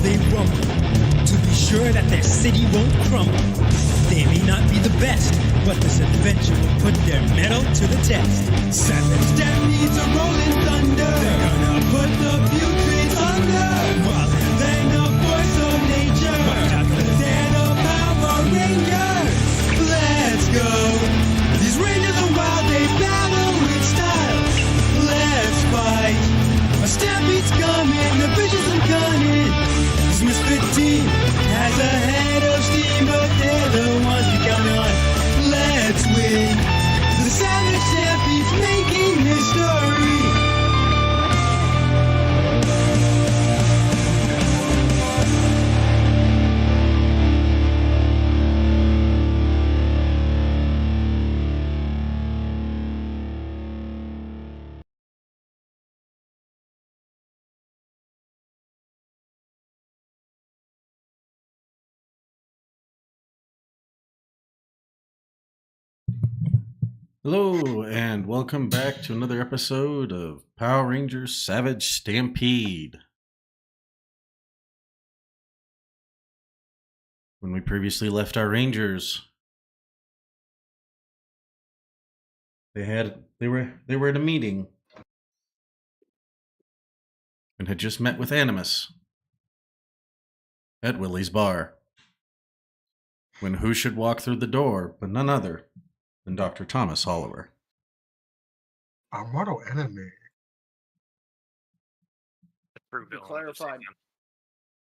they rumble to be sure that their city won't crumble. They may not be the best, but this adventure will put their mettle to the test. Savage Stampede's a rolling thunder. They're gonna put the putrid under. Rather than the force of nature, they're the Power Rangers. Let's go. These Rangers are wild, they battle with style. Let's fight. A Stampede's coming, the vicious and cunning. This misfit team has a head of steam, but they're the ones we count on. Let's win. The Savage Stampede's making history. Hello, and welcome back to another episode of Power Rangers Savage Stampede. When we previously left our Rangers, they were at a meeting and had just met with Animus at Willie's bar. When who should walk through the door but none other than Dr. Thomas Hollower. Our mortal enemy. To clarify,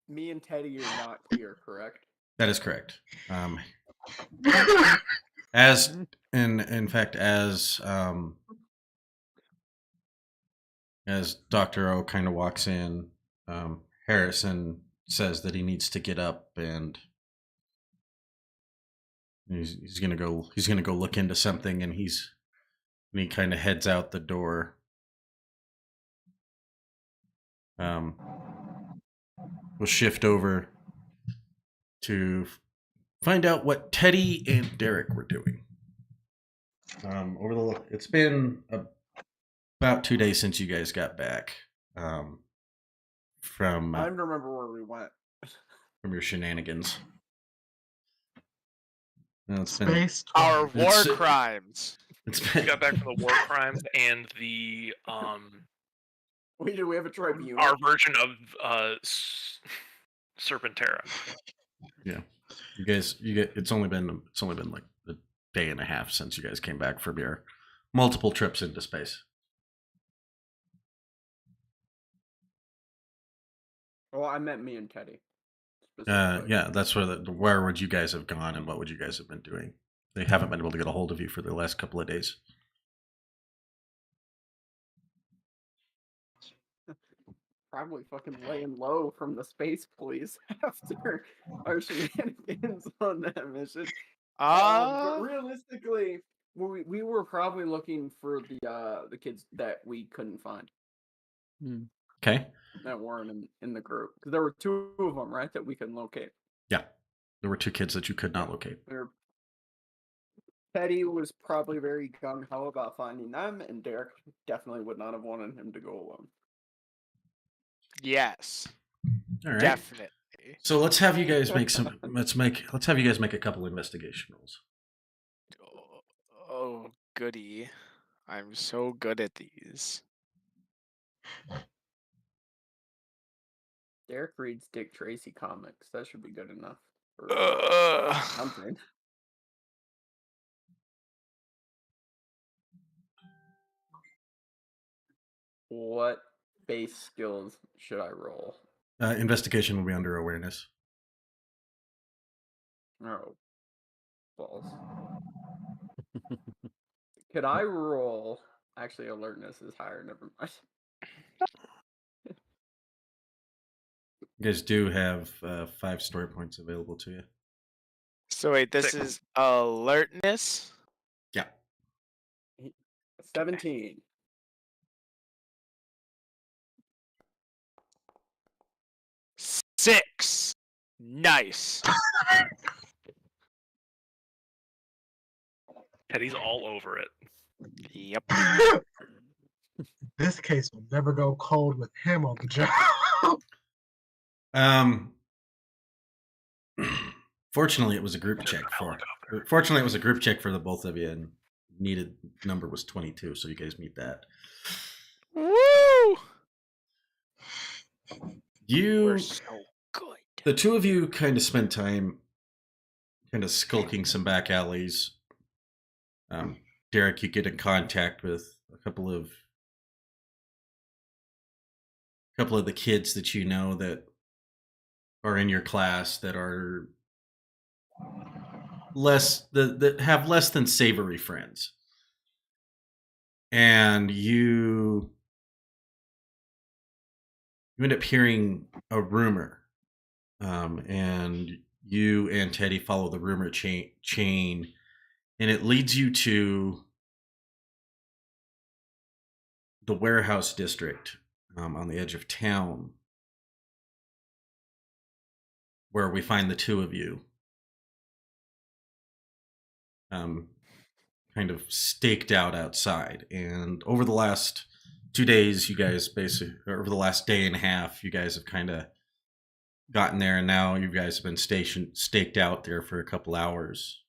me and Teddy are not here, correct? That is correct. As in fact, as Dr. O kind of walks in, Harrison says that he needs to get up and he's gonna go look into something, and he kind of heads out the door. We'll shift over to find out what Teddy and Derek were doing. It's been about 2 days since you guys got back from I don't remember where we went. From your shenanigans. No, it's Space. Our war crimes. We got back from the war crimes and the We have a tribunal. our version of Serpentera. Yeah, you guys. It's only been like a day and a half since you guys came back from your multiple trips into space. Well, I meant me and Teddy. Yeah, that's where would you guys have gone, and what would you guys have been doing? They haven't been able to get a hold of you for the last couple of days. Probably fucking laying low from the space police after our shenanigans on that mission. But realistically, we were probably looking for the kids that we couldn't find. Okay. That weren't in the group, because there were two of them, right, that we couldn't locate. Yeah, there were two kids that you could not locate. Teddy was probably very gung ho about finding them, and Derek definitely would not have wanted him to go alone. Yes. All right. Definitely. So let's have you guys make a couple investigation rolls. Oh, goody. I'm so good at these. Derek reads Dick Tracy comics. That should be good enough for something. What base skills should I roll? Investigation will be under awareness. Oh, balls. Could I roll? Actually, alertness is higher. Never mind. You guys do have 5 story points available to you. So wait, this is alertness? Yeah. 17. Six. Nice. Teddy's all over it. Yep. This case will never go cold with him on the job. Fortunately, it was a group check for. Fortunately, it was a group check for the both of you, and needed number was 22, so you guys meet that. Woo! You, We're so good. the two of you, kind of spend time, kind of skulking some back alleys. Derek, you get in contact with a couple of the kids that you know that are in your class that are that have less than savory friends, and you end up hearing a rumor, and you and Teddy follow the rumor chain, and it leads you to the warehouse district, on the edge of town, where we find the two of you, kind of staked out outside. And over the last 2 days, you guys over the last day and a half, you guys have kind of gotten there, and now you guys have been staked out there for a couple hours,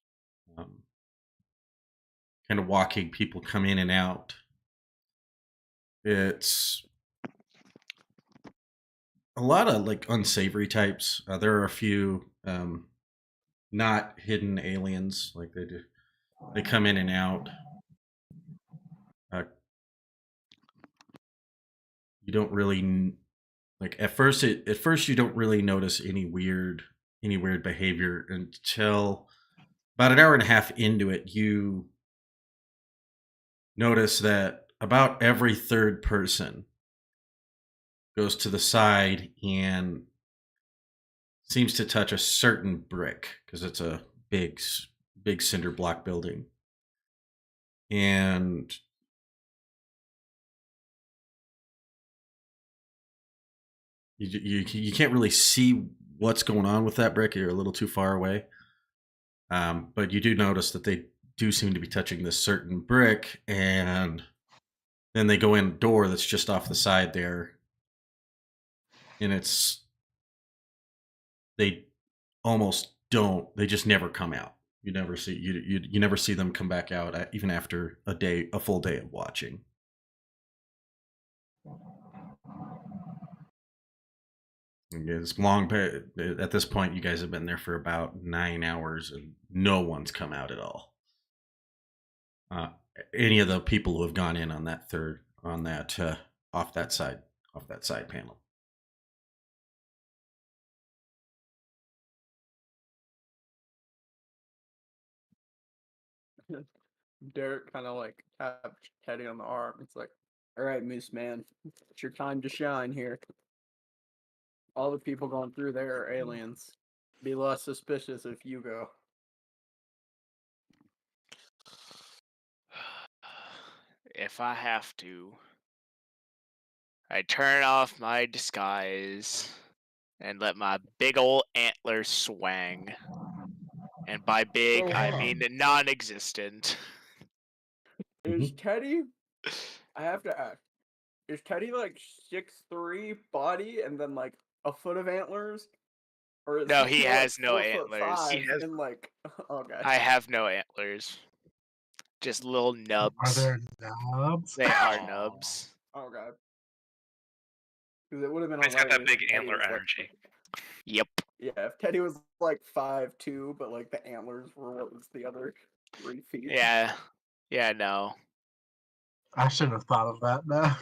kind of walking people come in and out. It's a lot of like unsavory types. There are a few not hidden aliens, like they come in and out. You don't really like at first you don't really notice any weird behavior until about an hour and a half into it. You notice that about every third person goes to the side and seems to touch a certain brick, because it's a big cinder block building, and you can't really see what's going on with that brick. You're a little too far away, but you do notice that they do seem to be touching this certain brick, and then they go in a door that's just off the side there, and they almost don't. They just never come out. You never see you never see them come back out, even after a full day of watching. It's long. At this point, you guys have been there for about 9 hours, and no one's come out at all. Any of the people who have gone in on that off that side panel. Derek kind of like tapped Teddy on the arm. It's like, all right, Moose Man, it's your time to shine here. All the people going through there are aliens. Be less suspicious if you go. If I have to, I turn off my disguise and let my big old antlers swang. And by big, So, I hold mean non-existent. Is Teddy? I have to ask. Is Teddy like 6'3" body and then like a foot of antlers? Or is No, he like has no 4'5" antlers. and like okay. I have no antlers. Just little nubs. Are there nubs? They are nubs. Okay. Because it would have been He's got that hilarious big if Teddy antler was, like, energy. Yep. yeah, if Teddy was like 5'2", but like the antlers were what was the other 3 feet. Yeah. Yeah, no. I should have thought of that now.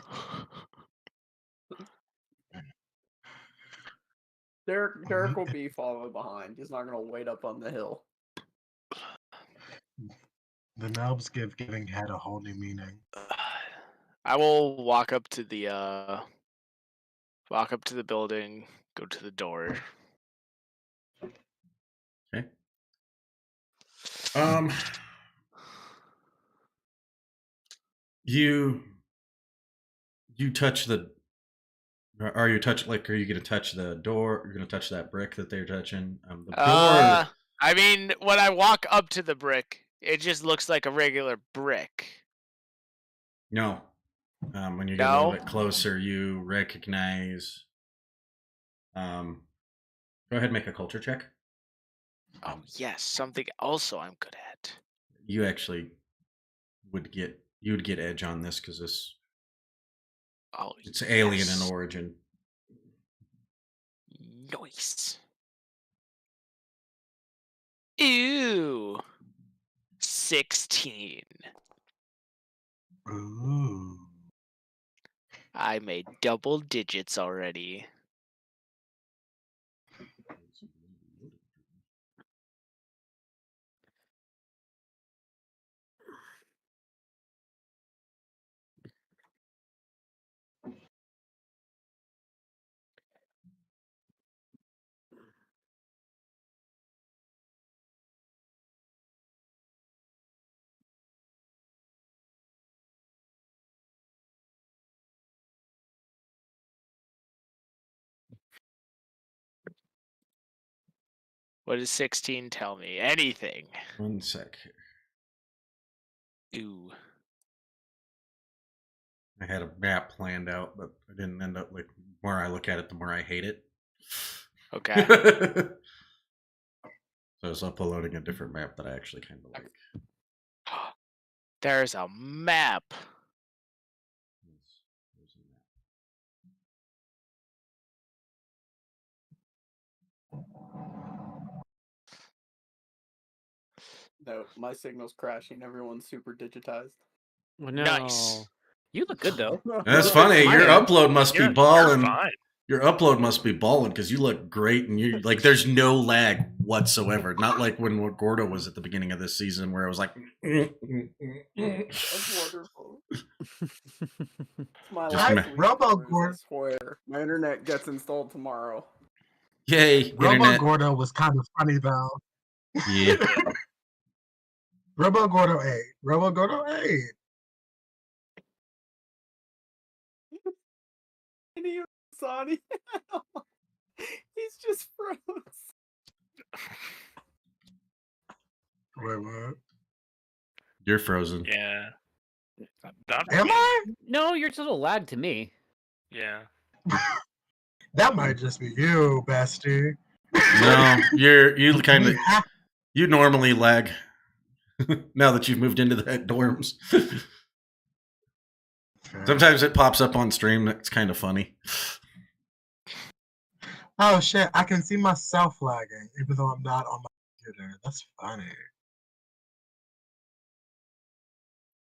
Derek will be following behind. He's not gonna wait up on the hill. The nubs give giving head a whole new meaning. I will walk up to the building, go to the door. Okay. You touch the. Are you gonna touch the door? You're gonna touch that brick that they're touching. The door. I mean, when I walk up to the brick, it just looks like a regular brick. No. When you get a little bit closer, you recognize Go ahead and make a culture check. Oh yes, something also I'm good at. You actually would get edge on this because Oh, it's alien yes. in origin. Nice. Ew. 16. Ooh. I made double digits already. What does 16 tell me? Anything. 1 sec. Ooh. I had a map planned out, but I didn't end up. Like, the more I look at it, the more I hate it. Okay. So I was uploading a different map that I actually kind of like. There's a map. There's a map. No, my signal's crashing. Everyone's super digitized. Well, no. Nice. You look good though. That's Look funny. at Your my end. upload must be You're balling. fine. Your upload must be balling because you look great and you like. There's no lag whatsoever. Not like when Gordo was at the beginning of this season, where it was like. That's wonderful. It's my Just last ma- week. Robo boys, I Gord- swear. My internet gets installed tomorrow. Yay! Robo Internet. Gordo was kind of funny though. Yeah. Robo Gordo 8. Robo Gordo 8. And he Sonny. He's just froze. Wait, what? You're frozen. Yeah. Not Am I? No, you're just a little lag to me. Yeah. That might just be you, bestie. No, you kind of You have- you normally lag. Now that you've moved into the dorms. Sometimes it pops up on stream. It's kind of funny. Oh shit! I can see myself lagging, even though I'm not on my computer. That's funny.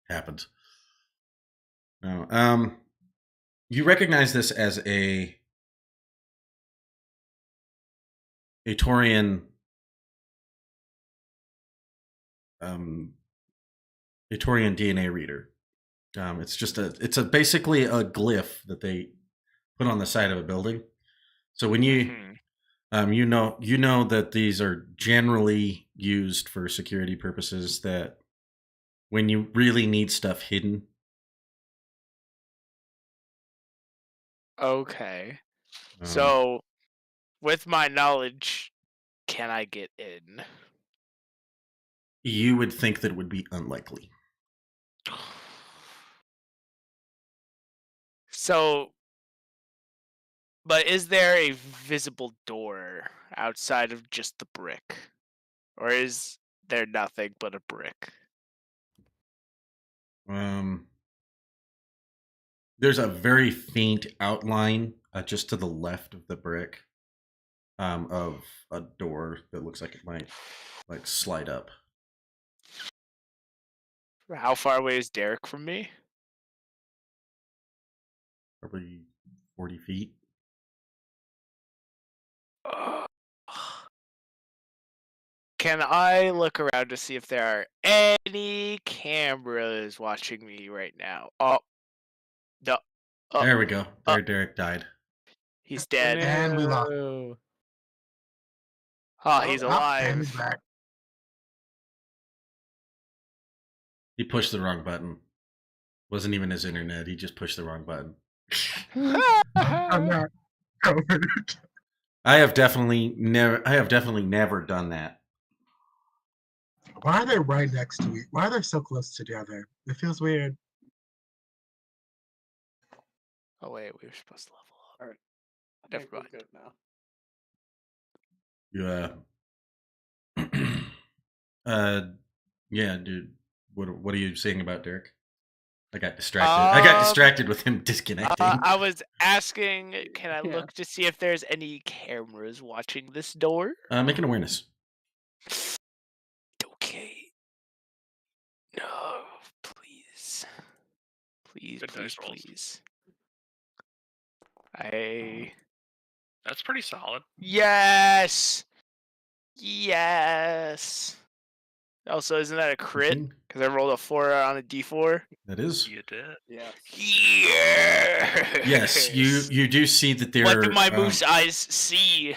Happens. No, you recognize this as a Torian DNA reader. It's just it's basically a glyph that they put on the side of a building. So when you Mhm. you know that these are generally used for security purposes, that when you really need stuff hidden. Okay. um, So, with my knowledge, can I get in? you would think that it would be unlikely. So, but is there a visible door outside of just the brick? Or is there nothing but a brick? There's a very faint outline just to the left of the brick of a door that looks like it might like slide up. How far away is Derek from me? Probably 40 feet. Can I look around to see if there are any cameras watching me right now? Oh, no. Oh, There we go. There, Derek died. he's dead. And we lost. No. Oh, he's Oh, and he's alive. back. He pushed the wrong button. Wasn't even his internet. He just pushed the wrong button. I'm not covered. I have definitely never done that. Why are they right next to each? Why are they so close together? It feels weird. Oh wait, we were supposed to level up. All right. I Never think we're mind. good now. you yeah, dude. What are you saying about Derek? I got distracted with him disconnecting. I was asking, can I Yeah. look to see if there's any cameras watching this door? Make an awareness. Okay. No, please. Please, Good please, dice rolls. please. That's pretty solid. Yes! Yes! Also, isn't that a crit? 15? Because I rolled a 4 on a d4. That is. You did. Yes. Yes! Yes, you do see that there. What do my moose eyes see?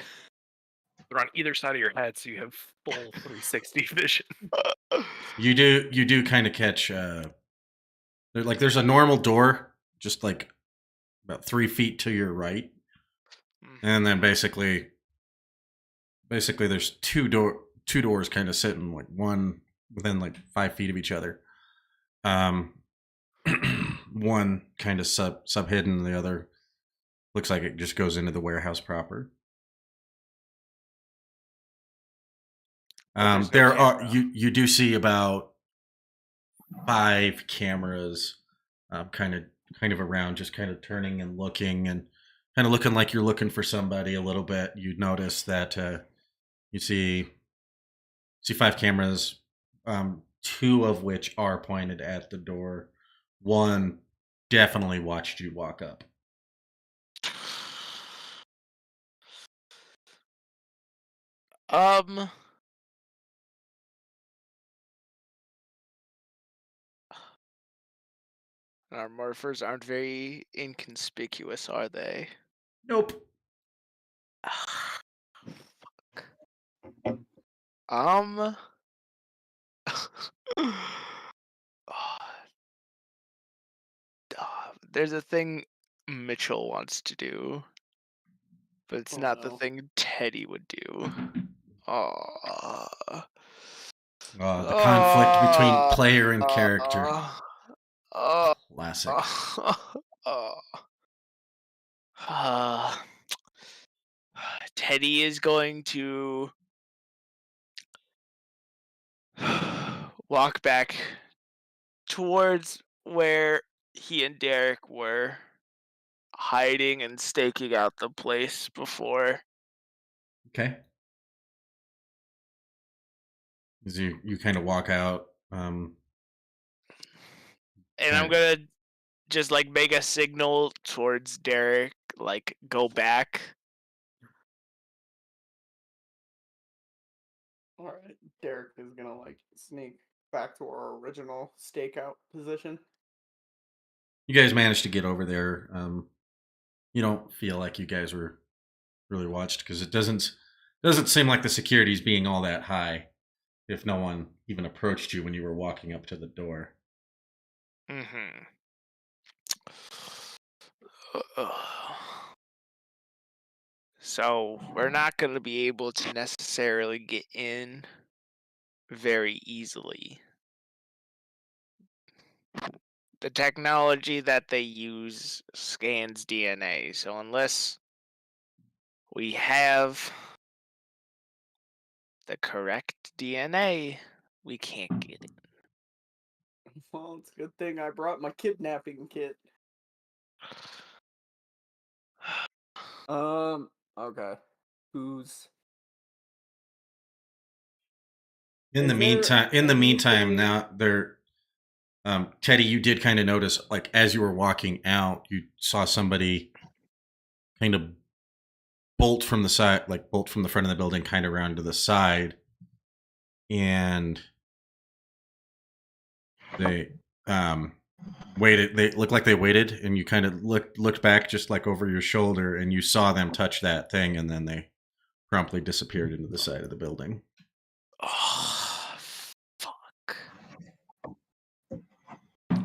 They're on either side of your head, so you have full 360 vision. You do kind of catch. There's a normal door, just like about 3 feet to your right, and then basically there's two doors kind of sitting, like one within like 5 feet of each other. One kind of sub hidden, the other looks like it just goes into the warehouse proper. There's no There are camera. you do see about 5 cameras, kind of around, just kind of turning and looking, and kind of looking like you're looking for somebody a little bit. You notice that you see 5 cameras, 2 of which are pointed at the door. One definitely watched you walk up. Our morphers aren't very inconspicuous, are they? Nope. Fuck. Oh, there's a thing Mitchell wants to do, but it's Oh, not the no. thing Teddy would do. Oh. The conflict between player and character. Oh. Classic. Teddy is going to walk back towards where he and Derek were hiding and staking out the place before. Okay. As you kind of walk out, And I'm gonna just like make a signal towards Derek, like go back. All right. Derek is gonna like sneak back to our original stakeout position. you guys managed to get over there. You don't feel like you guys were really watched, because it doesn't seem like the security's being all that high, if no one even approached you when you were walking up to the door. Mm-hmm. So we're not going to be able to necessarily get in very easily. The technology that they use scans DNA, so unless we have the correct DNA, we can't get in. Well, it's a good thing I brought my kidnapping kit. Okay. Who's In the Is there meantime, anything- now there, Teddy, you did kind of notice, like as you were walking out, you saw somebody kind of bolt from the front of the building, kind of around to the side, and they waited. They looked like they waited, and you kind of looked back, just like over your shoulder, and you saw them touch that thing, and then they promptly disappeared into the side of the building. Oh, fuck.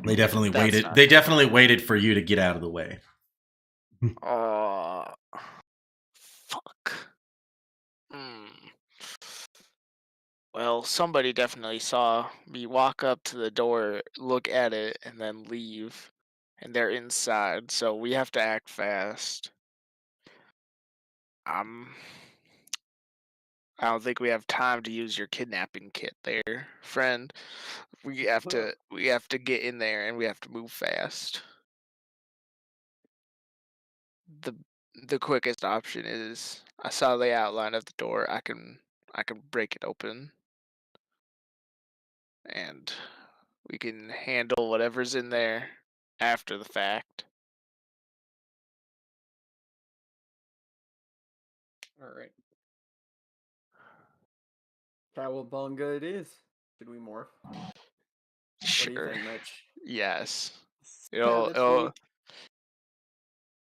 They definitely That's waited. not They good. definitely waited for you to get out of the way. Oh, fuck. Well, somebody definitely saw me walk up to the door, look at it, and then leave. And they're inside, so we have to act fast. I don't think we have time to use your kidnapping kit there, friend. We have to get in there and we have to move fast. The quickest option is I saw the outline of the door. I can break it open and we can handle whatever's in there after the fact. All right. Cowabunga it is. Should we morph? What do you Sure. think, Mitch? Yes. Savage It'll Link.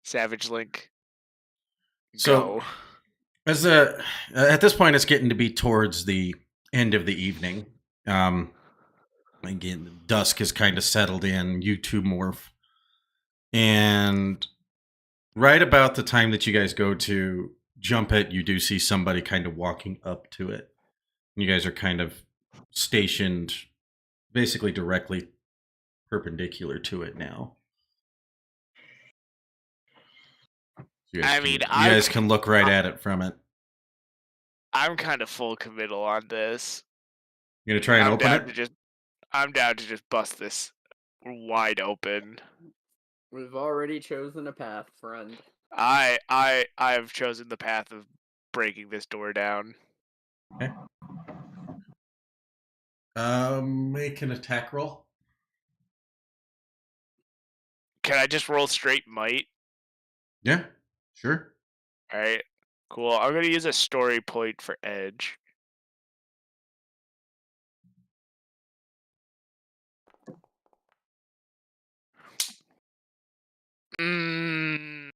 Savage Link. So, Go. At this point, it's getting to be towards the end of the evening. Again, dusk has kind of settled in. You two morph, and right about the time that you guys go to jump it, you do see somebody kind of walking up to it. You guys are kind of stationed, basically directly perpendicular to it now. You guys can look right at it from it. I'm kind of full committal on this. You gonna try and open it? I'm down to just bust this wide open. We've already chosen a path, friend. I have chosen the path of breaking this door down. Okay. Make an attack roll. Can I just roll straight might? Yeah, sure. All right, cool. I'm gonna use a story point for edge. Mm,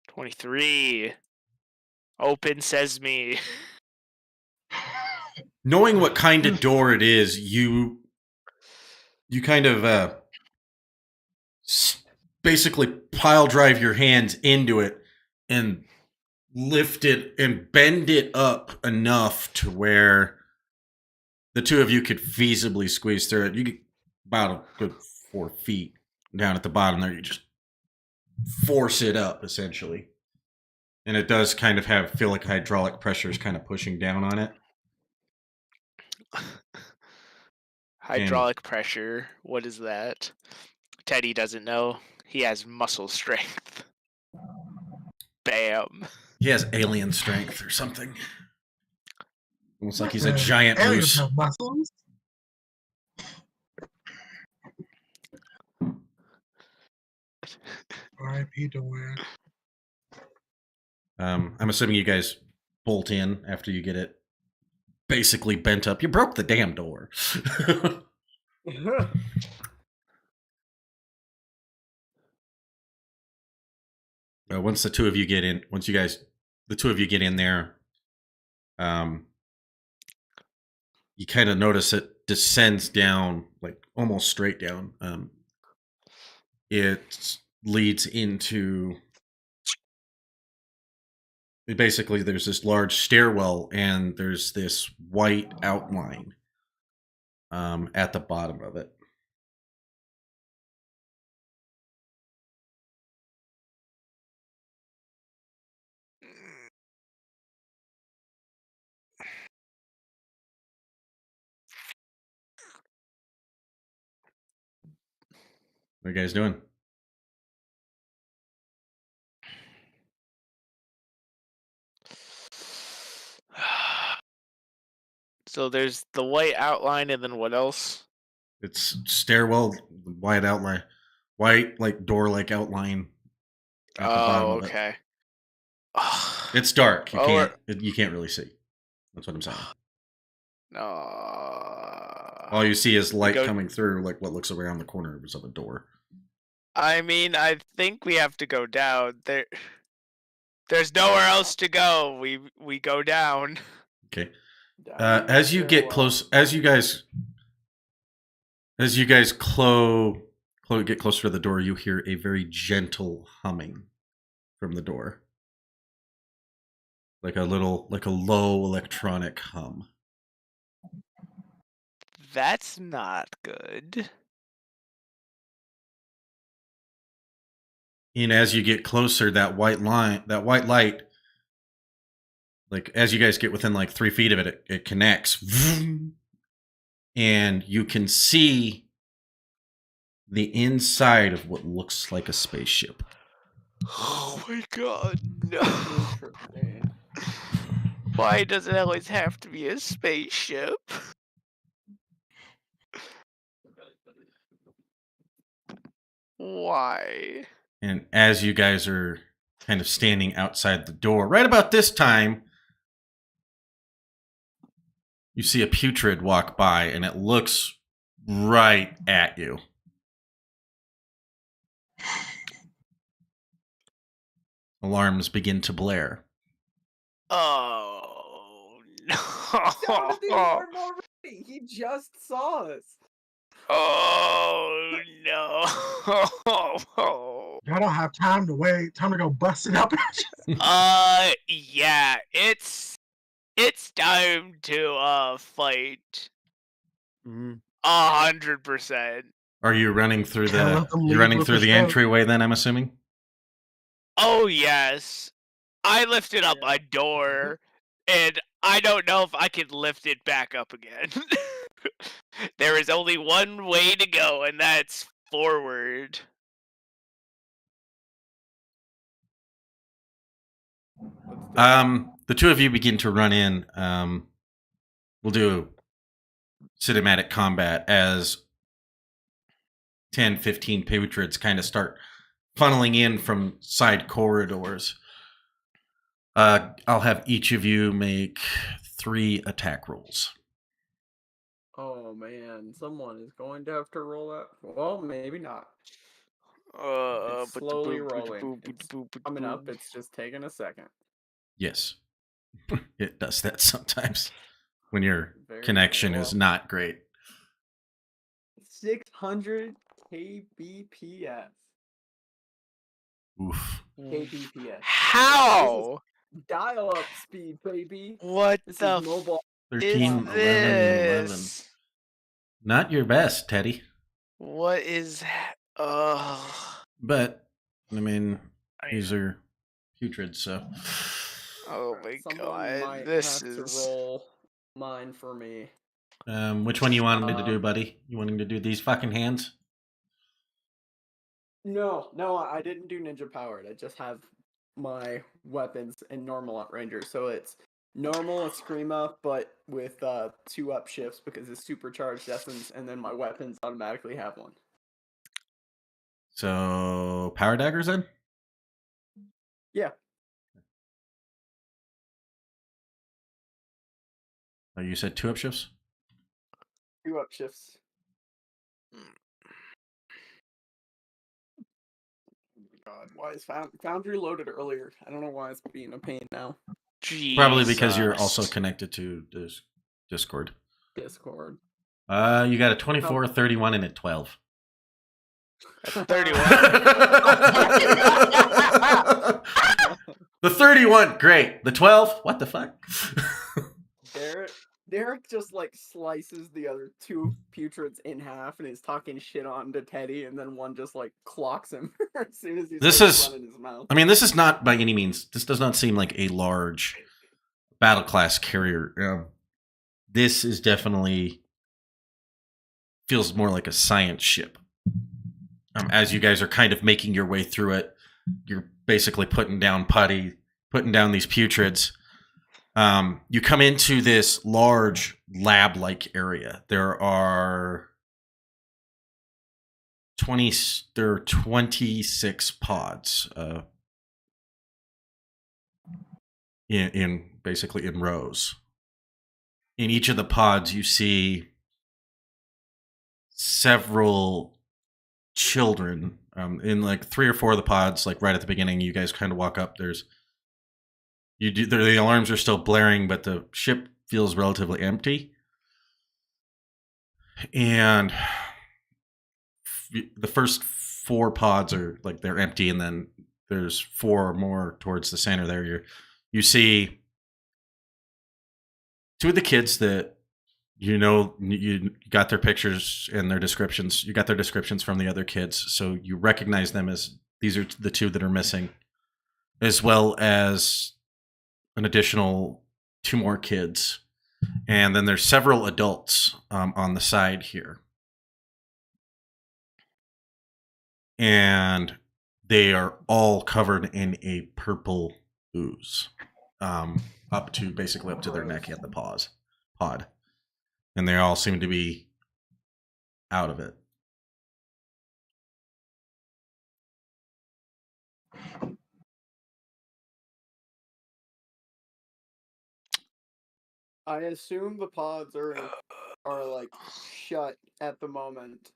23. Open sesame. Knowing what kind of door it is, you kind of basically pile drive your hands into it and lift it and bend it up enough to where the two of you could feasibly squeeze through it. You get about a good 4 feet down at the bottom there. You just force it up, essentially. And it does kind of feel like hydraulic pressure is kind of pushing down on it. Hydraulic pressure. What is that? Teddy doesn't know. He has muscle strength. Bam. He has alien strength or something. Almost like he's a Uh, giant aliens moose. have muscles. R.I.P. door. I'm assuming you guys bolt in after you get it basically bent up. You broke the damn door. Once the two of you get in, the two of you get in there, you kind of notice it descends down, like almost straight down. It leads into basically there's this large stairwell and there's this white outline at the bottom of it. What are you guys doing? So there's the white outline and then what else? It's stairwell, white outline, white like door-like outline at the bottom of it. Okay. It's dark. You can't really see. That's what I'm saying. All you see is light coming through, like what looks around the corner of a door. I mean, I think we have to go down. There's nowhere else to go. We go down. Okay. As you get close, as you guys get closer to the door, you hear a very gentle humming from the door, like a low electronic hum. That's not good. And as you get closer, that white light like as you guys get within like 3 feet of it, it connects, and you can see the inside of what looks like a spaceship. Oh my god, no. Interesting. Why does it always have to be a spaceship? Why? And as you guys are kind of standing outside the door, right about this time, you see a putrid walk by, and it looks right at you. Alarms begin to blare. Oh Sounded the no! alarm already. He just saw us. Oh no! Y'all don't have time to wait. Time to go bust it up. Yeah, it's time to fight. Mhm. 100%. Are you running through Can't the let them you're leave running with through the the show. entryway then, I'm assuming? Oh yes. I lifted up Yeah. my door, and I don't know if I can lift it back up again. There is only one way to go, and that's forward. Let's do it. The two of you begin to run in. We'll do cinematic combat as 10, 15 putrids kind of start funneling in from side corridors. I'll have each of you make 3 attack rolls. Oh man, someone is going to have to roll that. Well, maybe not. It's slowly rolling. It's coming up. It's just taking a second. Yes. It does that sometimes when your Very connection well. is not great. 600 kbps. Oof. kbps. How? Dial-up speed, baby. What This the is mobile. 13, is 11, 11. this? Not your best, Teddy. What is? But, I mean, I- these are putrids, so. Oh my Someone god! might This have is. to roll mine for me. Which one you wanted me to do, buddy? You wanting to do these fucking hands? No, I didn't do ninja powered. I just have my weapons in normal at ranger, so it's normal Eskrima, but with 2 up shifts because it's supercharged essence, and then my weapons automatically have 1. So, power daggers then? Yeah. Oh, you said 2 upshifts? 2 up shifts. God, why is Foundry loaded earlier? I don't know why it's being a pain now. Probably because you're also Jesus. connected to this Discord. Discord. You got a 24, 31, and a 12. 31. The 31, great. The 12, what the fuck? Derek just like slices the other 2 putrids in half and is talking shit on to Teddy, and then one just like clocks him as soon as he starts running his mouth. I mean, this is not by any means, this does not seem like a large battle class carrier. This is definitely feels more like a science ship. As you guys are kind of making your way through it, you're basically putting down these putrids. You come into this large lab-like area. There are 26 pods in basically in rows. In each of the pods, you see several children. In like 3 or 4 of the pods, like right at the beginning, you guys kind of walk up. The alarms are still blaring, but the ship feels relatively empty. And the first 4 pods are like they're empty, and then there's 4 more towards the center there. You see 2 of the kids that you got their pictures and their descriptions. You got their descriptions from the other kids, so you recognize them as these are the 2 that are missing, as well as an additional 2 more kids, and then there's several adults on the side here, and they are all covered in a purple ooze, up to their neck at the pod, and they all seem to be out of it. I assume the pods are like shut at the moment.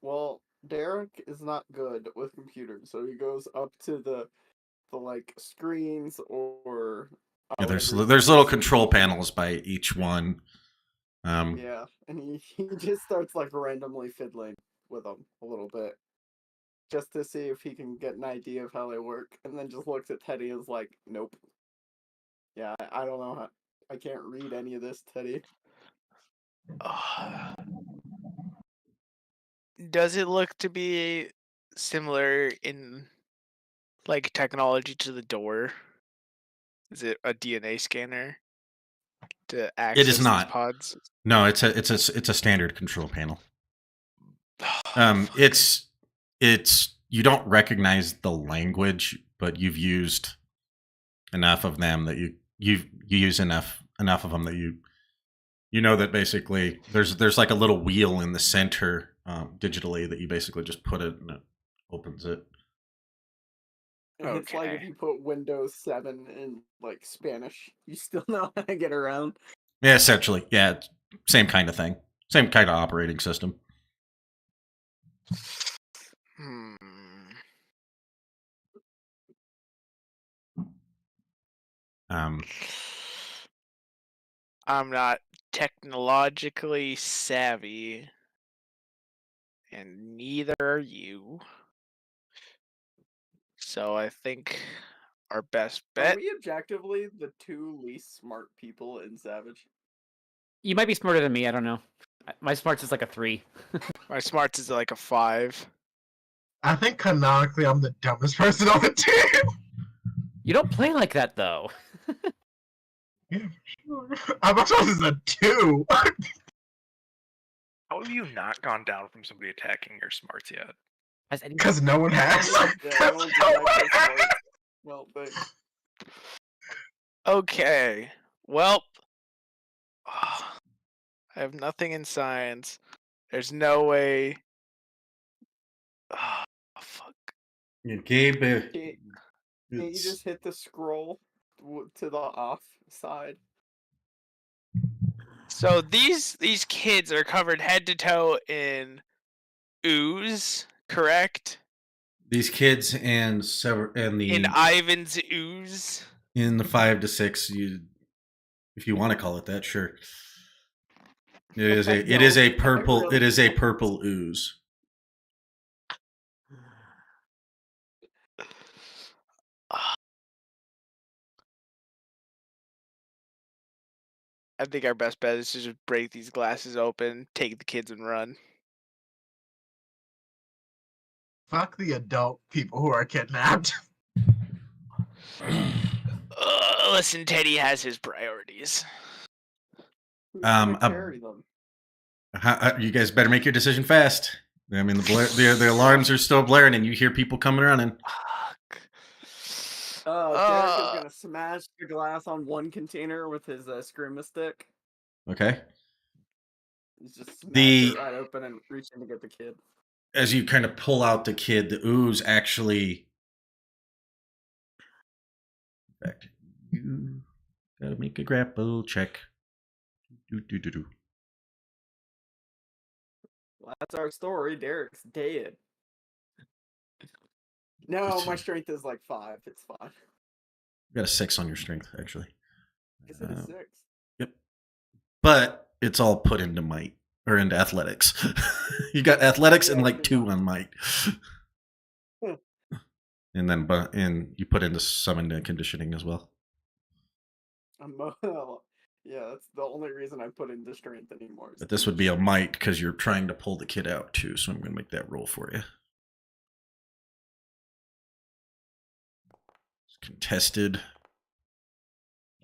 Well, Derek is not good with computers, so he goes up to the like screens or Yeah, there's whatever little he control can- panels by each one. Yeah, and he just starts like randomly fiddling with them a little bit, just to see if he can get an idea of how they work, and then just looks at Teddy and is like, "Nope. Yeah, I don't know how. I can't read any of this, Teddy." Does it look to be similar in like technology to the door? Is it a DNA scanner to access It is these not. pods? No, it's a standard control panel. It's you don't recognize the language, but you've used enough of them that you use enough of them that you know that basically there's like a little wheel in the center digitally that you basically just put it and it opens it. It's like if Okay. you put Windows 7 in like Spanish, you still know how to get around. Yeah, essentially. Yeah, it's same kind of thing. Same kind of operating system. Hmm. I'm not technologically savvy, and neither are you. So I think our best Are bet. we objectively the 2 least smart people in Savage? You might be smarter than me. I don't know. My smarts is like a 3. My smarts is like a 5. I think canonically I'm the dumbest person on the team. You don't play like that though. Yeah, for sure. My smarts is a 2. How have you not gone down from somebody attacking your smarts yet? Has any- Because no one has. Yeah, I don't do that for sports. Well, thanks. Okay. Well, I have nothing in science. There's no way. Oh, fuck. Yeah, Gabe. Can't you just hit the scroll to the off side? So these kids are covered head to toe in ooze, correct? These kids and In Ivan's ooze. in the 5 to 6, if you want to call it that, sure. It is a purple ooze. I think our best bet is to just break these glasses open, take the kids, and run. Fuck the adult people who are kidnapped. Listen, Teddy has his priorities. Who's gonna Um, carry them? You guys better make your decision fast. I mean, the alarms are still blaring, and you hear people coming running. Fuck. Derek is gonna smash the glass on one container with his screamer stick. Okay. He's just smash The- it right open and reaching to get the kid. As you kind of pull out the kid, the ooze actually. In fact, you gotta make a grapple check. Do. Well, that's our story. Derek's dead. No, my strength is like 5. It's fine. You got a 6 on your strength, actually. Is it a 6? Yep. But it's all put into might or into athletics. You got athletics and like 2 on might. And then you put into summon and conditioning as well. Yeah, that's the only reason I put into strength anymore. But this would be a might because you're trying to pull the kid out too. So I'm going to make that roll for you. It's contested.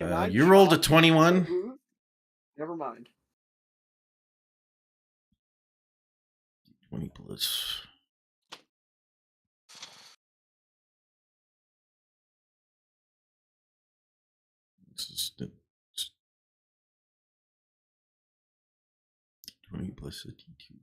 Can I You rolled a chop 21. the ooze? Never mind. 20 plus. This is 20 plus a D2.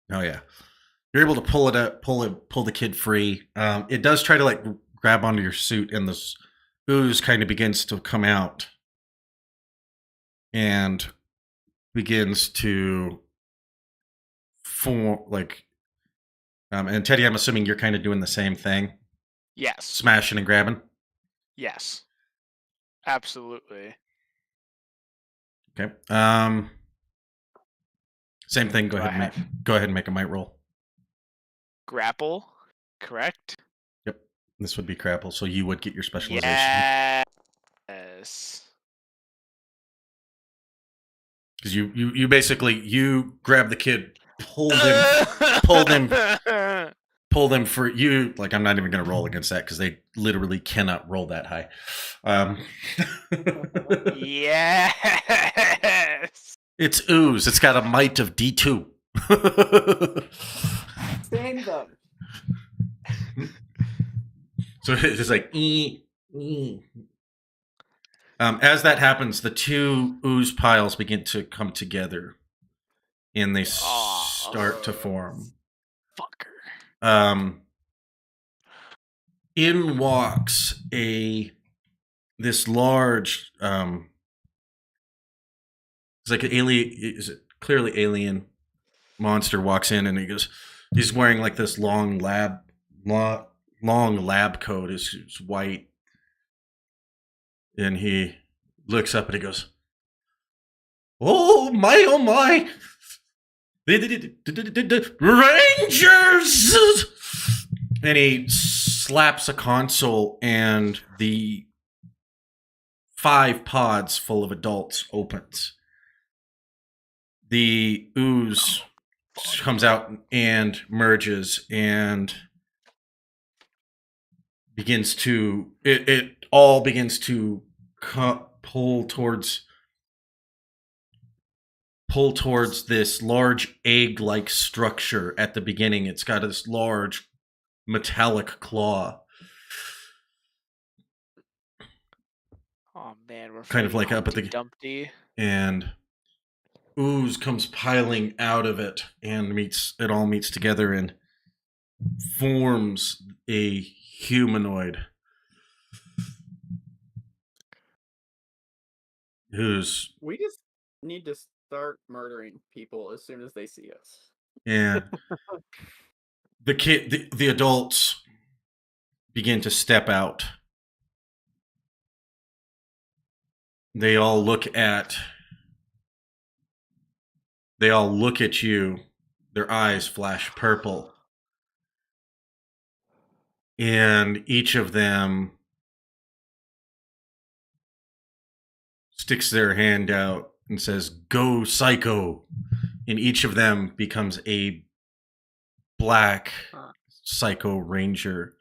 Oh yeah, you're able to pull it up, pull the kid free. It does try to like grab onto your suit, and this ooze kind of begins to come out and begins to form like. And Teddy, I'm assuming you're kind of doing the same thing, Yes. smashing and grabbing. Yes. Absolutely. Okay. Same thing. Go Do ahead. I have Go ahead and make a might roll. grapple? Correct. Yep. This would be grapple, so you would get your specialization. Yes. Because you basically you grab the kid, pull them for you. Like I'm not even going to roll against that because they literally cannot roll that high. Yes. It's ooze. It's got a might of D2. Same them. So it's like as that happens, the two ooze piles begin to come together, and they start to form. Fucker. In walks this large it's like an alien, is it clearly alien monster walks in, and he's wearing like this long lab coat. It's white, and he looks up and he goes, oh my, Rangers! And he slaps a console, and the 5 pods full of adults opens. The ooze comes out and merges and begins to it all begins to pull towards this large egg-like structure. At the beginning, it's got this large metallic claw. Oh man, we're Kind of like up at Humpty the Dumpty. And ooze comes piling out of it and it all meets together and forms a humanoid who's We just need to start murdering people as soon as they see us. and the adults begin to step out. They all look at you. Their eyes flash purple. And each of them sticks their hand out and says, "Go psycho." And each of them becomes a black psycho ranger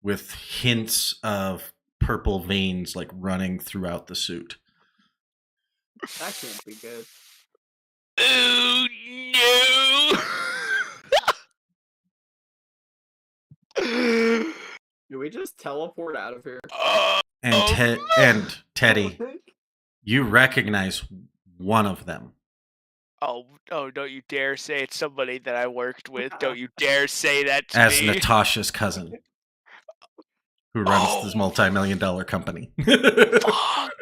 with hints of purple veins like running throughout the suit. That can't be good. Oh no! Do we just teleport out of here? And Teddy, you recognize one of them. Oh, don't you dare say it's somebody that I worked with. Don't you dare say that to As me. Natasha's cousin, who runs this multi-million-dollar company. Fuck.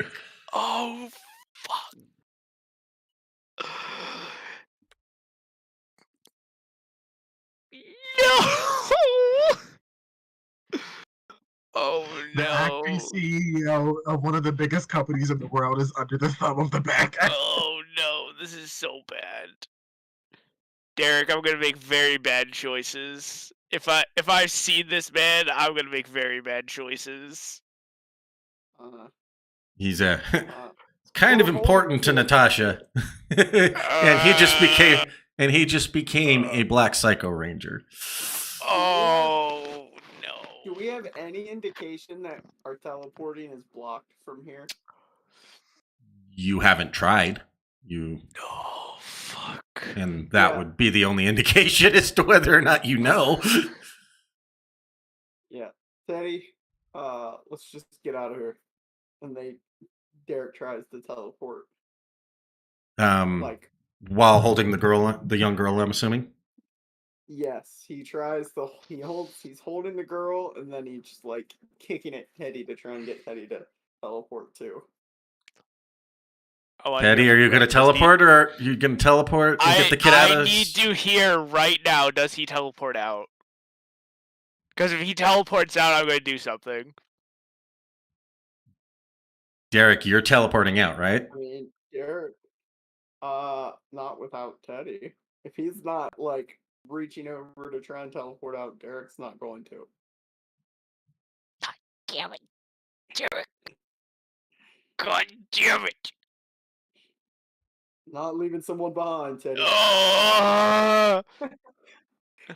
Oh, fuck. No! Oh The acting CEO of one of the biggest companies in the world is under the thumb of the bad guy. Oh no, this is so bad. Derek, I'm gonna make very bad choices. If I've seen this man, I'm gonna make very bad choices. He's kind of We're important to holding Natasha, and he just became a Black Psycho Ranger. Oh no. Do we have any indication that our teleporting is blocked from here? You haven't tried. You Oh fuck. And that Yeah. would be the only indication as to whether or not you know. Yeah. Teddy, let's just get out of here. And Derek tries to teleport. Like, While holding the young girl, I'm assuming. yes, he's holding the girl, and then he's just like kicking at Teddy to try and get Teddy to teleport too. Oh, Teddy, are you going to teleport, or are you going to teleport and get the kid out of? I need to hear right now. Does he teleport out? Because if he teleports out, I'm going to do something. Derek, you're teleporting out, right? I mean, Derek, not without Teddy. If he's not like reaching over to try and teleport out, Derek's not going to. Damn it, Derek! God damn it! Not leaving someone behind, Teddy. Oh!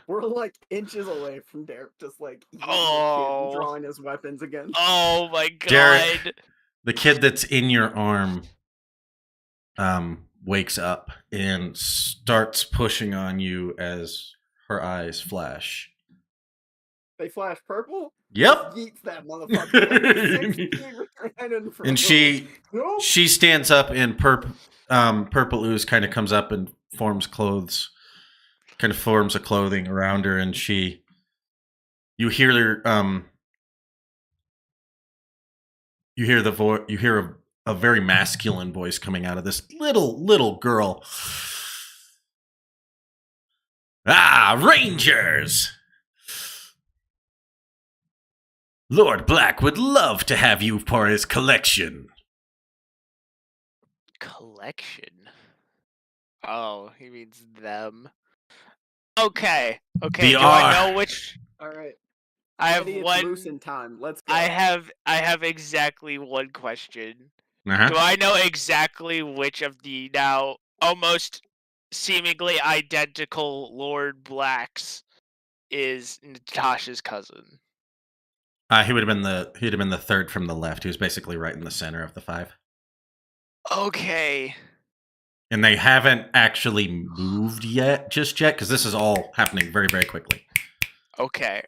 We're like inches away from Derek, just like yeeting the kid Oh. and drawing his weapons again. Oh my god! Derek, the kid that's in your arm, wakes up and starts pushing on you as her eyes flash. They flash purple? Yep. Yeets that motherfucker. Like 6 feet right in front And of she him. Nope. she stands up, and purple ooze kind of comes up and forms a clothing around her, and you hear her, you hear a very masculine voice coming out of this little girl. Ah, Rangers! Lord Black would love to have you for his collection. Collection? Oh, he means them. Okay. Do I know which? All right. I have Teddy, it's one. Moosin time. Let's go. I have exactly one question. Uh-huh. Do I know exactly which of the now almost seemingly identical Lord Blacks is Natasha's cousin? He'd have been the third from the left. He was basically right in the center of the five. Okay. And they haven't actually moved just yet, because this is all happening very, very quickly. Okay.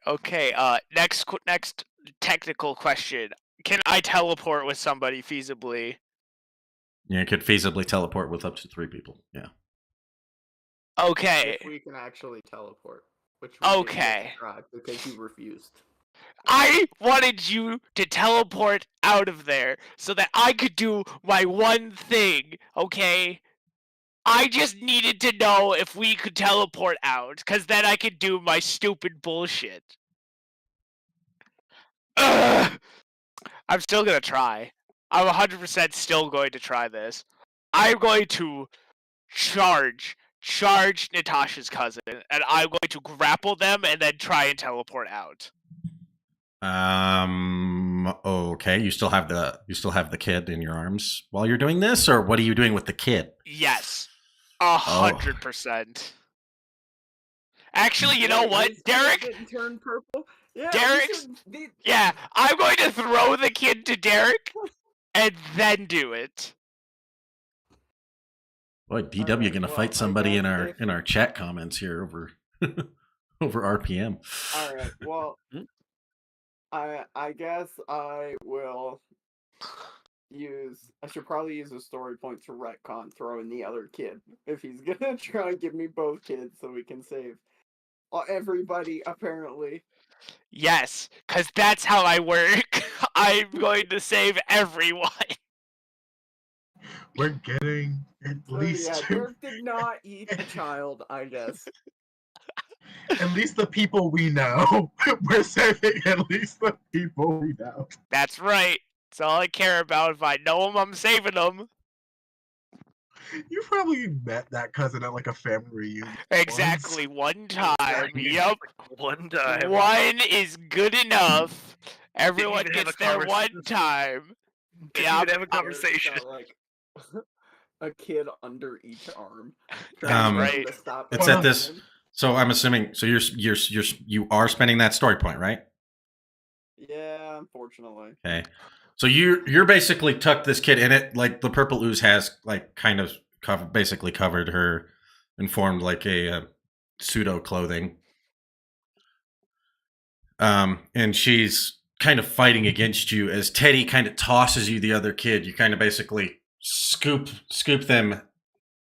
Next technical question. Can I teleport with somebody feasibly? You could feasibly teleport with up to 3 people. Yeah. Okay. If we can actually teleport. Which we didn't get to Okay. try because you refused. I wanted you to teleport out of there so that I could do my one thing, okay? I just needed to know if we could teleport out, because then I could do my stupid bullshit. Ugh! I'm still gonna try. I'm 100% still going to try this. I'm going to charge Natasha's cousin, and I'm going to grapple them and then try and teleport out. Okay. You still have the kid in your arms while you're doing this, or what are you doing with the kid? Yes. 100%. Actually, you know what, Derek? Didn't turn purple. Yeah, Derek's. Yeah, I'm going to throw the kid to Derek, and then do it. Boy, DW Alright, gonna well, fight somebody in guess our chat comments here over over RPM. All right. Well, I guess I will I should probably use a story point to retcon throwing the other kid if he's gonna try and give me both kids so we can save everybody apparently. Yes, because that's how I work. I'm going to save everyone. We're getting at So least yeah, two. Dirk did not eat a child, I guess. At least the people we know. We're saving at least the people we know. That's right. That's all I care about. If I know them, I'm saving them. You probably met that cousin at like a family reunion. Exactly. One time. Yup. One time. One is good enough. Everyone even have gets a there one conversation. time. Didn't Yup. even have a conversation. Got, like a kid under each arm. Right. To stop It's Well, at this. So I'm assuming. So you are spending that story point, right? Yeah, unfortunately. Okay. So you're basically tucked this kid in it, like the purple ooze has like kind of basically covered her and formed like a pseudo clothing. And she's kind of fighting against you as Teddy kind of tosses you the other kid. You kind of basically scoop them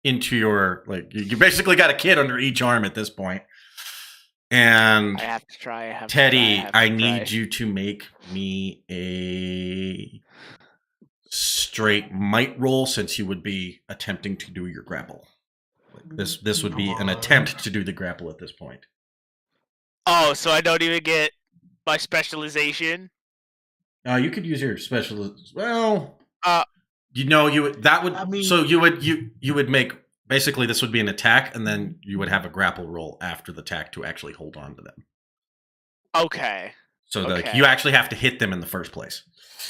into your, like, you basically got a kid under each arm at this point. And I have to try. Teddy, I need you to make me a straight might roll, since you would be attempting to do your grapple. Like this would be an attempt to do the grapple at this point. Oh, so I don't even get my specialization? You could use your special. Well, you would. I mean- So you would make, basically this would be an attack, and then you would have a grapple roll after the attack to actually hold on to them. Okay. So like Okay. you actually have to hit them in the first place.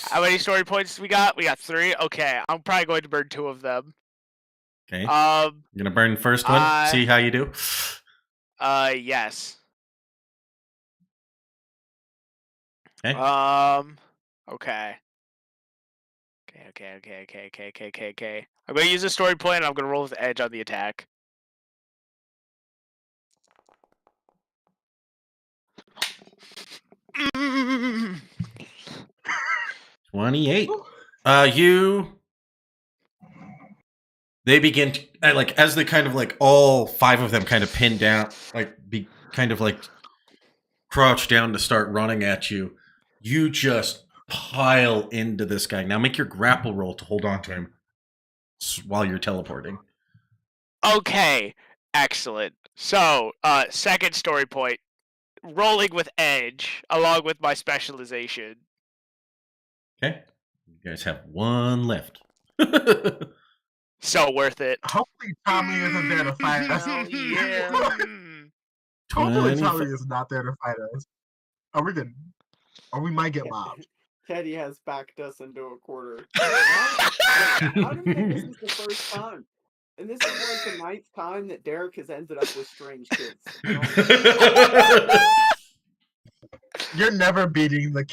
How many story points we got? We got 3. Okay, I'm probably going to burn 2 of them. Okay. You're gonna burn the first one. See how you do. Yes. Okay. Okay. Okay. I'm gonna use a story point, and I'm gonna roll with edge on the attack. Mm. 28. They begin to, like, as they kind of like all 5 of them kind of pin down, like be kind of like crouch down to start running at you. You just pile into this guy. Now make your grapple roll to hold on to him while you're teleporting. Okay, excellent. So, second story point, rolling with edge along with my specialization. Okay. You guys have 1 left. So worth it. Hopefully Tommy isn't there to fight us. Hell yeah. Hopefully 25. Tommy is not there to fight us. Are we good? Or we might get mobbed. Teddy has backed us into a corner. How do you think this is the first time? And this is like the 9th time that Derek has ended up with strange kids. You're never beating the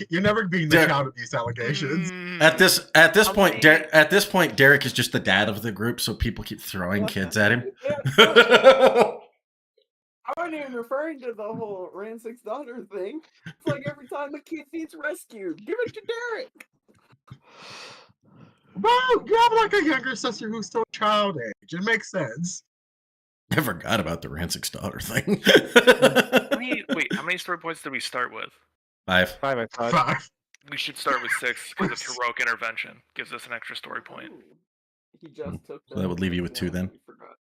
child abuse allegations. At this I'll point, take- at this point, Derek is just the dad of the group, so people keep throwing kids at him. I wasn't even referring to the whole Rancic's daughter thing. It's like every time a kid needs rescued, give it to Derek. Well, you have like a younger sister who's still child age. It makes sense. I forgot about the Rancic's daughter thing. How many story points did we start with? 5. 5, I thought. 5. We should start with 6 because it's heroic intervention. Gives us an extra story point. Ooh, he just took So that would leave you with 2 then. He forgot.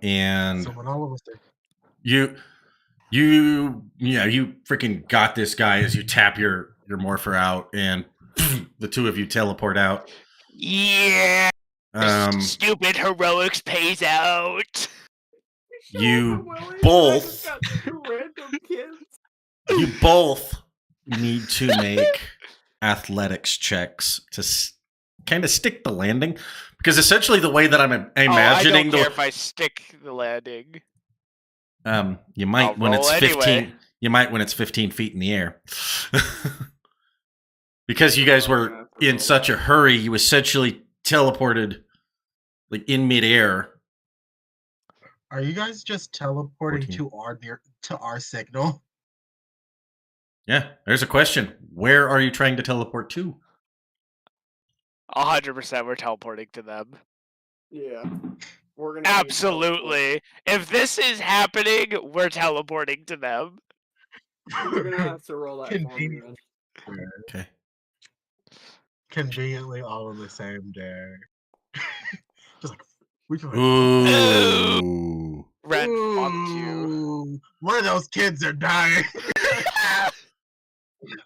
And So when all of us are you freaking got this guy as you tap your morpher out, and the 2 of you teleport out. Yeah. Stupid heroics pays out. You Willie, I both- just got 2 random kids. You both need to make athletics checks to kind of stick the landing, because essentially the way that I'm imagining I don't care if I stick the landing. you might I'll when it's roll 15 anyway. you might when it's 15 feet in the air. Because you guys were in such a hurry, you essentially teleported like in midair. Are you guys just teleporting 14. to our signal? Yeah, there's a question. Where are you trying to teleport to? 100% we're teleporting to them. Yeah. We're gonna need help. Absolutely. If this is happening, we're teleporting to them. You're gonna have to roll that for me. Convenient. Then. Okay. Conveniently all on the same day. Just like Which one? Ooh. Ren, fuck you. Ooh, one of those kids are dying.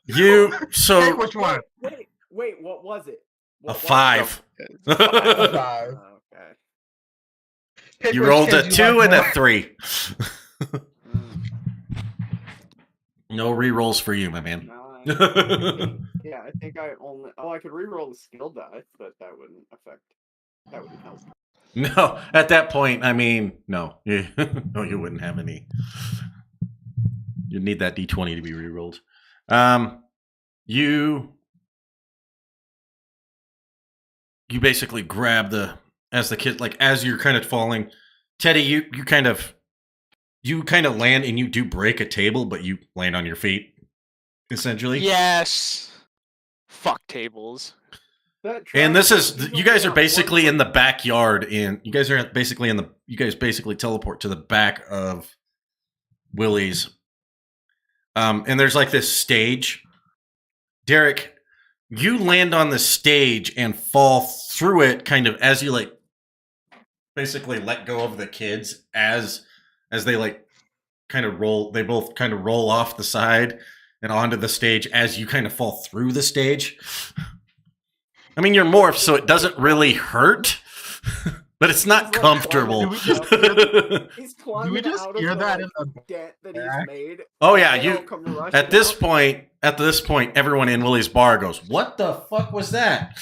You Pick so which one? Wait, what was it? a What was it? 5. A 5. Oh, okay. Pick You which rolled a kid you 2 like and a more. 3. Mm, No re-rolls for you, my man. no, I think I only. Oh, I could re-roll the skill die, but that wouldn't affect. That wouldn't help. No, at that point, I mean, no. No, you wouldn't have any. You'd need that D20 to be re-rolled. You basically grab as the kid, like as you're kind of falling, Teddy, you kind of land and you do break a table, but you land on your feet, essentially. Yes. Fuck tables. And this is you guys are basically in the backyard, and you guys basically teleport to the back of Willie's. And there's like this stage. Derek, you land on the stage and fall through it kind of as you like basically let go of the kids as they like kind of roll, they both kind of roll off the side and onto the stage as you kind of fall through the stage. I mean, you're morphed, so it doesn't really hurt, but it's not He's like comfortable. He's Do climbing we just out of hear the that like, in the dent that back? he's made. Oh yeah, They you all come rushing at this out. point, everyone in Willie's bar goes, "What the fuck was that?"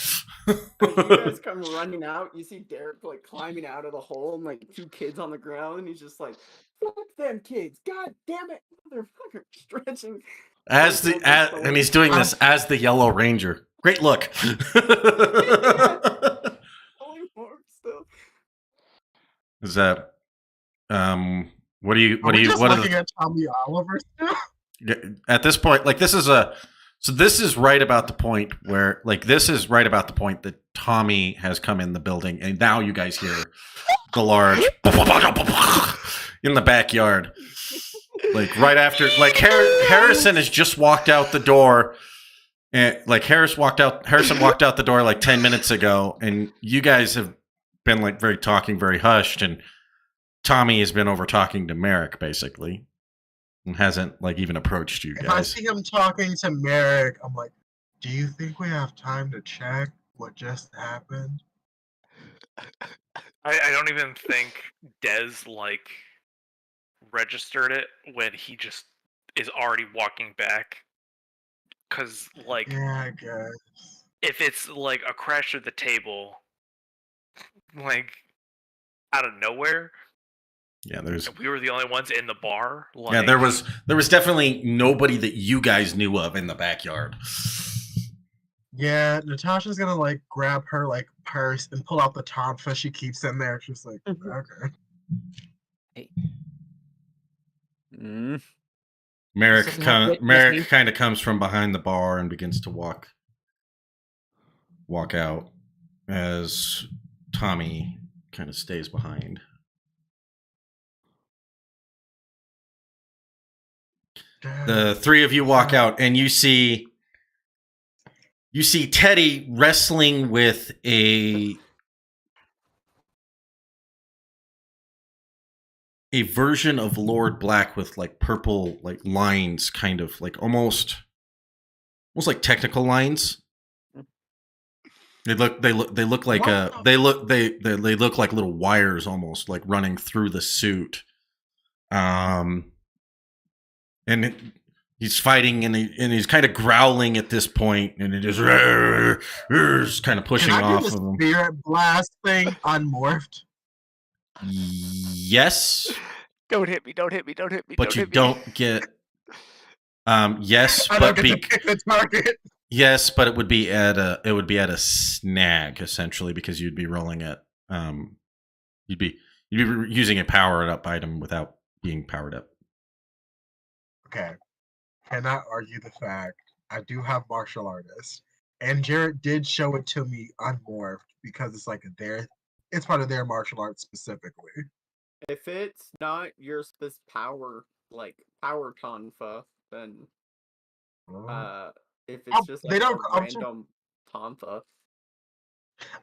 As you guys come running out, you see Derek like climbing out of the hole and like 2 kids on the ground, and he's just like, "Fuck them kids! God damn it, motherfucker!" Stretching. And he's doing this as the Yellow Ranger. Great look. Holy morph still. Is that what do you Are we just what looking at Tommy Oliver still? at this point, like this is right about the point where that Tommy has come in the building, and now you guys hear the large in the backyard. Like right after, like Harrison has just walked out the door, and like Harrison walked out the door like 10 minutes ago, and you guys have been like very hushed, and Tommy has been over talking to Merrick basically, and hasn't like even approached you If I guys. see him talking to Merrick, I'm like, do you think we have time to check what just happened? I don't even think Dez like registered it when he just is already walking back. Cause like Yeah, I guess. if it's like a crash of the table, like out of nowhere, Yeah, there's and we were the only ones in the bar. Like, yeah, there was definitely nobody that you guys knew of in the backyard. Yeah, Natasha's gonna like grab her like purse and pull out the tonfa she keeps in there. She's like, okay. Mm. Merrick This doesn't have to kind witness me. of comes from behind the bar and begins to walk out as Tommy kind of stays behind. The 3 of you walk out, and you see Teddy wrestling with a version of Lord Black with like purple like lines, kind of like almost like technical lines. They look like they look like little wires almost like running through the suit. And he's fighting and he's kind of growling at this point, and it is kind of pushing Can I off do of the him. spirit blast thing unmorphed? Yes, Don't hit me, don't hit me, don't hit me. but you hit me. don't get. Yes, I but don't get to pick the target. yes, but it would be at a snag essentially, because you'd be rolling at you'd be using a powered up item without being powered up. Okay. Cannot argue the fact I do have martial artists. And Jarrett did show it to me unmorphed because it's like it's part of their martial arts specifically. If it's not your power tonfa, then if it's just they like don't a random tonfa.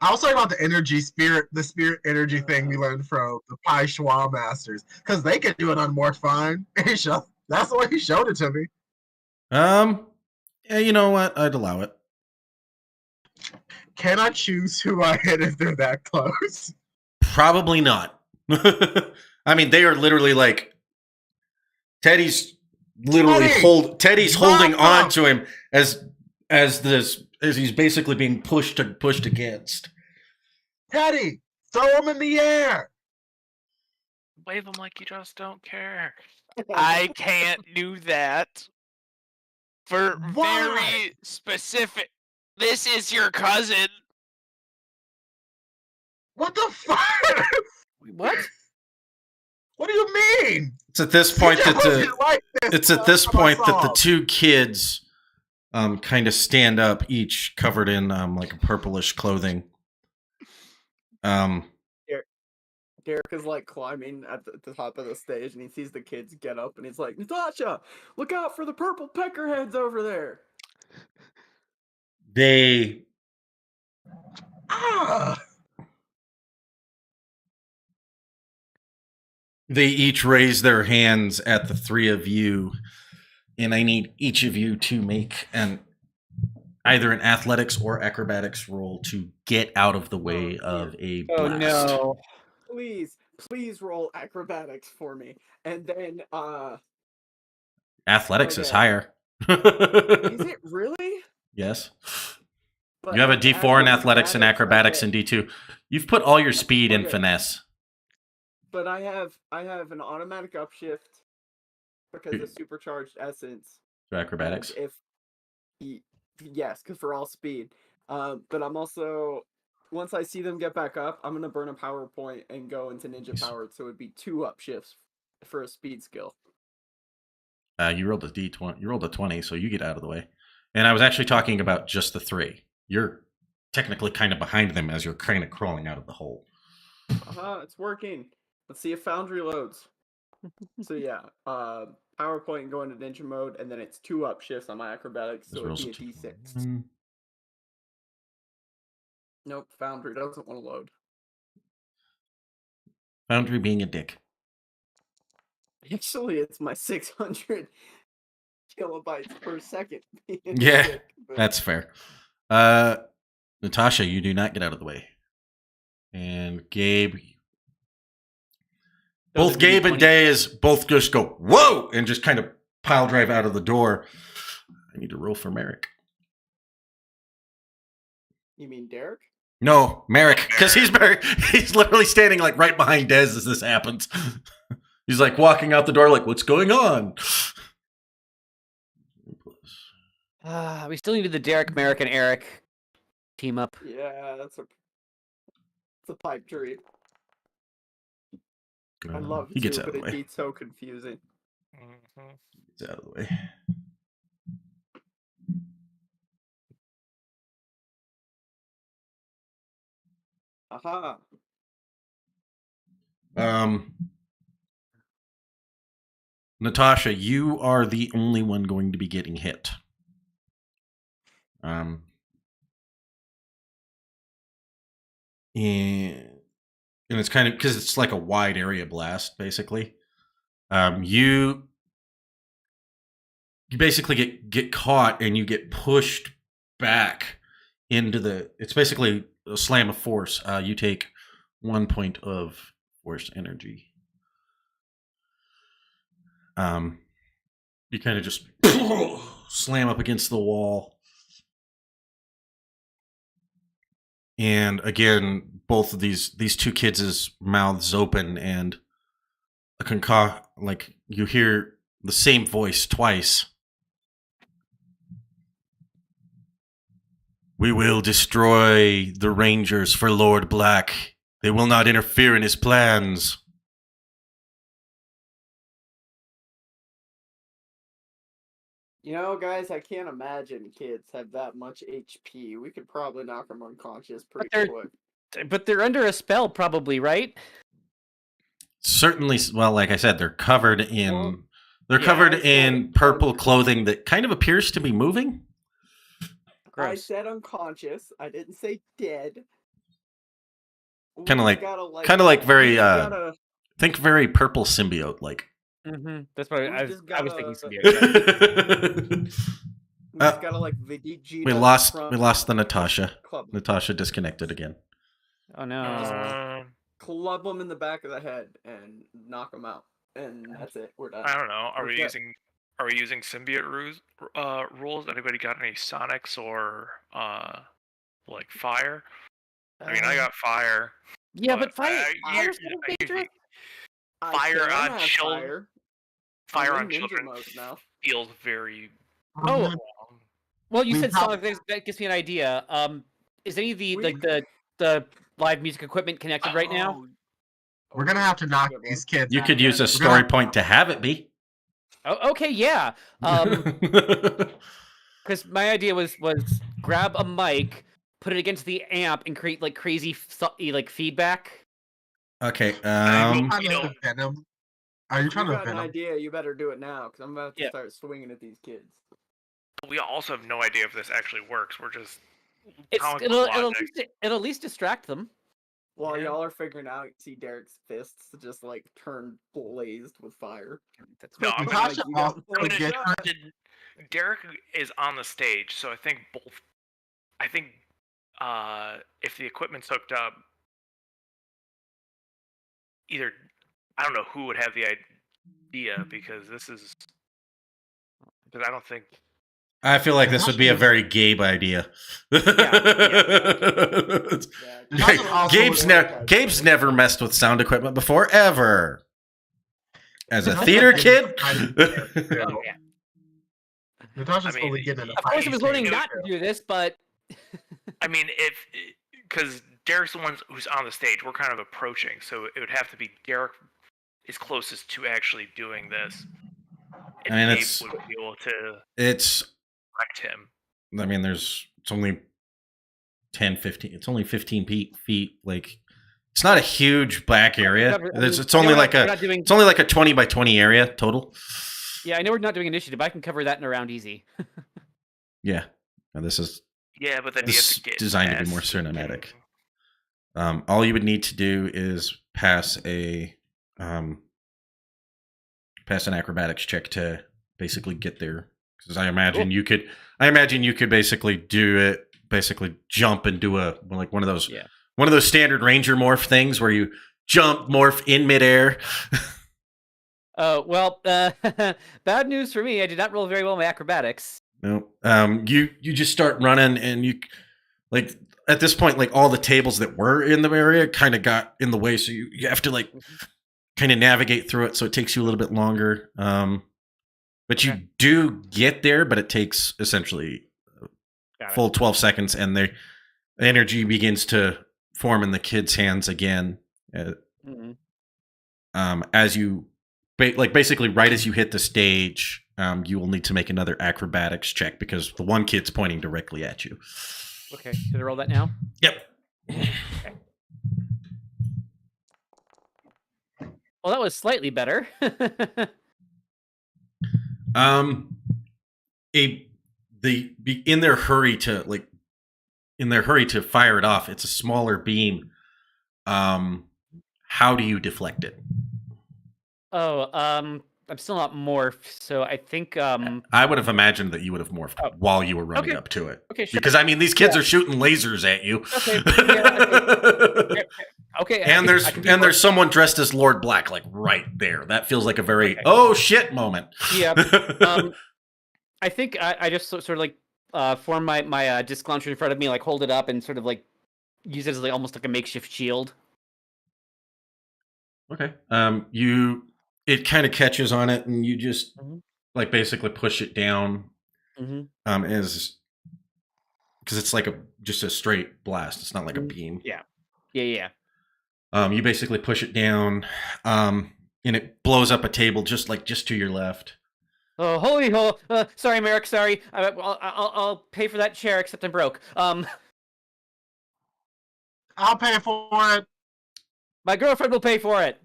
I was talking about the spirit energy thing we learned from the Pai Schwa masters, because they can do it unmorphed fine. That's the way he showed it to me. Yeah, you know what? I'd allow it. Can I choose who I hit if they're that close? Probably not. I mean, they are literally like Teddy's literally Teddy's holding on to him as he's basically being pushed against. Teddy, throw him in the air. Wave him like you just don't care. I can't do that. For Why? very specific. This is your cousin. What the fuck? What? What do you mean? It's at this point that It's at this point that the two kids kind of stand up, each covered in like a purplish clothing. Derek is like climbing at the top of the stage, and he sees the kids get up, and he's like, "Natasha, look out for the purple peckerheads over there." They each raise their hands at the three of you, and I need each of you to make either an athletics or acrobatics roll to get out of the way of a blast. Oh no. Please roll acrobatics for me. And then Athletics is okay. higher. Is it really? Yes. But You have a D4 in athletics and acrobatics okay. and D2. You've put all your speed in Okay. finesse. But I have an automatic upshift because of supercharged essence. To acrobatics. Yes, because for all speed. But I'm also, once I see them get back up, I'm gonna burn a power point and go into ninja powered, so it'd be 2 upshifts for a speed skill. You rolled a D20. You rolled a 20, so you get out of the way. And I was actually talking about just the 3. You're technically kind of behind them as you're kind of crawling out of the hole. It's working. Let's see if Foundry loads. So yeah, PowerPoint and go into ninja mode, and then it's 2 upshifts on my acrobatics, so it'd be a D6. Nope, Foundry doesn't want to load. Foundry being a dick. Actually, it's my 600 kilobytes per second. Yeah, sick, that's fair. Natasha, you do not get out of the way. And Gabe, both Gabe and Days both just go, whoa, and just kind of pile drive out of the door. I need to roll for Merrick. You mean Derek? No, Merrick, because he's literally standing like right behind Dez as this happens. He's like walking out the door like, what's going on? We still needed the Derek, Merrick, and Eric team up. Yeah, it's a pipe dream. I love it too, but it'd be so confusing. Mm-hmm. Gets out of the way. Aha. Natasha, you are the only one going to be getting hit. And it's kind of because it's like a wide area blast, basically. You basically get caught and you get pushed back into the. It's basically a slam of force. You take 1 point of force energy. You kind of just slam up against the wall. And again, both of these two kids' mouths open, and like you hear the same voice twice. We will destroy the Rangers for Lord Black. They will not interfere in his plans. You know, guys, I can't imagine kids have that much HP. We could probably knock them unconscious pretty quick. But they're under a spell, probably, right? Certainly. Well, like I said, they're covered in covered in purple clothing that kind of appears to be moving. Gross. I said unconscious. I didn't say dead. Kind of We like, gotta, very, we gotta, think very purple symbiote like. That's what We I just was thinking. gotta- Symbiote. we just gotta like Vegeta. we lost from the Natasha. Club. Natasha disconnected again. Oh no. Club him in the back of the head and knock him out, and that's it. We're done. I don't know. Are We're we good. using symbiote rules? Anybody got any sonics or like fire? I mean, I got fire. Yeah, but fire's fire's kind of dangerous. I Fire can on have children. fire. Fire I'm on in ninja children mode now. feels very Oh, wrong. well, you We said have- Sonic. That gives me an idea. Is any of the We- like the live music equipment connected right now? We're gonna have to knock Good one. these kids. You out. could use a We're story gonna- point to have it be. Oh, okay, yeah. Because my idea was grab a mic, put it against the amp, and create like crazy like feedback. Okay. Are you You trying know- to venom? Are you trying You to got an venom? idea? You better do it now, because I'm about to Yeah. start swinging at these kids. We also have no idea if this actually works. We're just comic book It'll logic. at least distract them. While Yeah. y'all are figuring out, see Derek's fists just like turn blazed with fire. That's No, what- I'm Natasha you got also more I mean, get her. Derek is on the stage, so I think both. I think if the equipment's hooked up, either I don't know who would have the idea because this is because I don't think I feel like this would be a very Gabe idea. Natasha also Gabe's never messed with sound equipment before, ever. As a Natasha theater did kid. Oh, yeah. Natasha's I mean, only getting in a Of course, I fight. was learning you not to do this, but I mean if because Derek's the one who's on the stage, we're kind of approaching, so it would have to be Derek is closest to actually doing this. And I mean, Gabe it's- would be able to It's, correct him. I mean, it's only 10, 15, it's only 15 feet. Like, it's not a huge black area. It's only like we're a, not doing. it's only like a 20 by 20 area total. Yeah, I know we're not doing initiative. I can cover that in a round easy. Yeah. And this is Yeah, but then you This have to get designed to be past more cinematic. getting- all you would need to do is pass an acrobatics check to basically get there. Because I imagine you could basically do it, basically jump and do one of those Yeah. one of those standard ranger morph things where you jump, morph in midair. Oh well, bad news for me. I did not roll very well in my acrobatics. No, you just start running, and you like at this point, like all the tables that were in the area kind of got in the way, so you have to like kind of navigate through it. So it takes you a little bit longer. But you do get there, but it takes essentially Got it. full 12 seconds, and the energy begins to form in the kid's hands again. Mhm. As you basically right as you hit the stage, you will need to make another acrobatics check because the one kid's pointing directly at you. Okay, should I roll that now? Yep. Well, that was slightly better. In their hurry to fire it off, it's a smaller beam. How do you deflect it? Oh, I'm still not morphed, so I think I would have imagined that you would have morphed Oh. while you were running Okay. up to it. okay, sure. Because I mean, these kids are shooting lasers at you. Okay, yeah, okay. And there's someone dressed as Lord Black, like right there. That feels like a very Okay. oh shit moment. Yeah. I think I just sort of like form my disc launcher in front of me, like hold it up and sort of like use it as like almost like a makeshift shield. Okay. It kind of catches on it, and you just Mhm. like basically push it down. Mm-hmm. Because it's like just a straight blast. It's not like a beam. Yeah. You basically push it down, and it blows up a table just to your left. Oh, holy hell! Sorry, Merrick. Sorry. I'll pay for that chair, except I'm broke. I'll pay for it. My girlfriend will pay for it.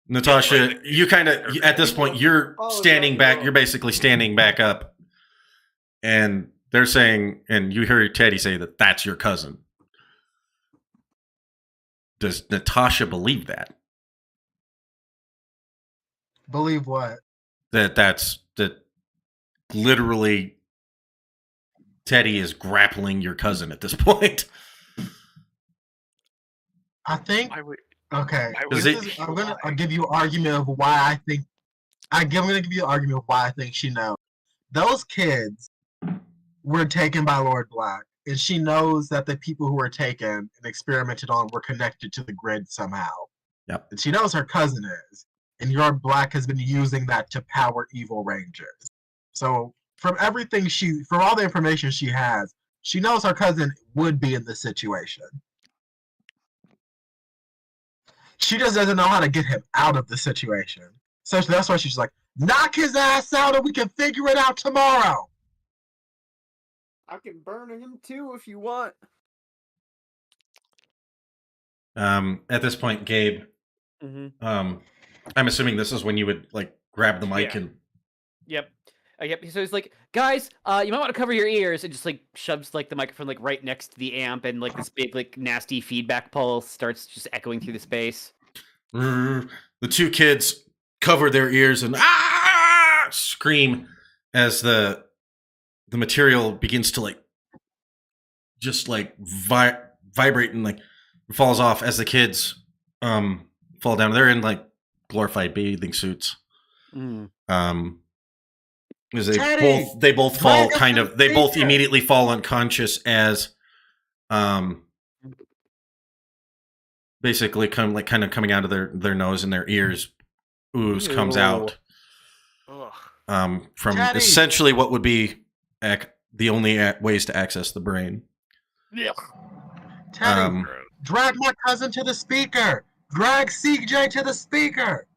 Natasha, you kind of at this point you're Oh, standing no, back. no. You're basically standing back up, and they're saying, and you hear Teddy say that that's your cousin. Does Natasha believe that? Believe what? That literally Teddy is grappling your cousin at this point. I think. Why would Okay. why would Does This it- is, I'll give you an argument of why I think. I'm gonna give you an argument of why I think she knows. Those kids were taken by Lord Black, and she knows that the people who were taken and experimented on were connected to the grid somehow. Yep. And she knows her cousin is, and Lord Black has been using that to power evil rangers. So from all the information she has, she knows her cousin would be in this situation. She just doesn't know how to get him out of the situation. So that's why she's like, knock his ass out and we can figure it out tomorrow. I can burn him too if you want. At this point, Gabe, Mm-hmm. I'm assuming this is when you would like grab the mic Yeah. and Yep. Yep. So he's like, guys, you might want to cover your ears, and just like shoves like the microphone like right next to the amp, and like this big like nasty feedback pulse starts just echoing through the space. the two kids cover their ears and scream as the material begins to like just like vibrate and like falls off as the kids fall down. They're in like glorified bathing suits. Mm. Because Teddy, they both fall bring us kind the of they both speaker. immediately fall unconscious as basically kind of coming out of their nose and their ears ooze comes Ew. out Ugh. from Teddy. essentially what would be the only ways to access the brain. Yeah. Teddy, drag my cousin to the speaker. Drag CJ to the speaker.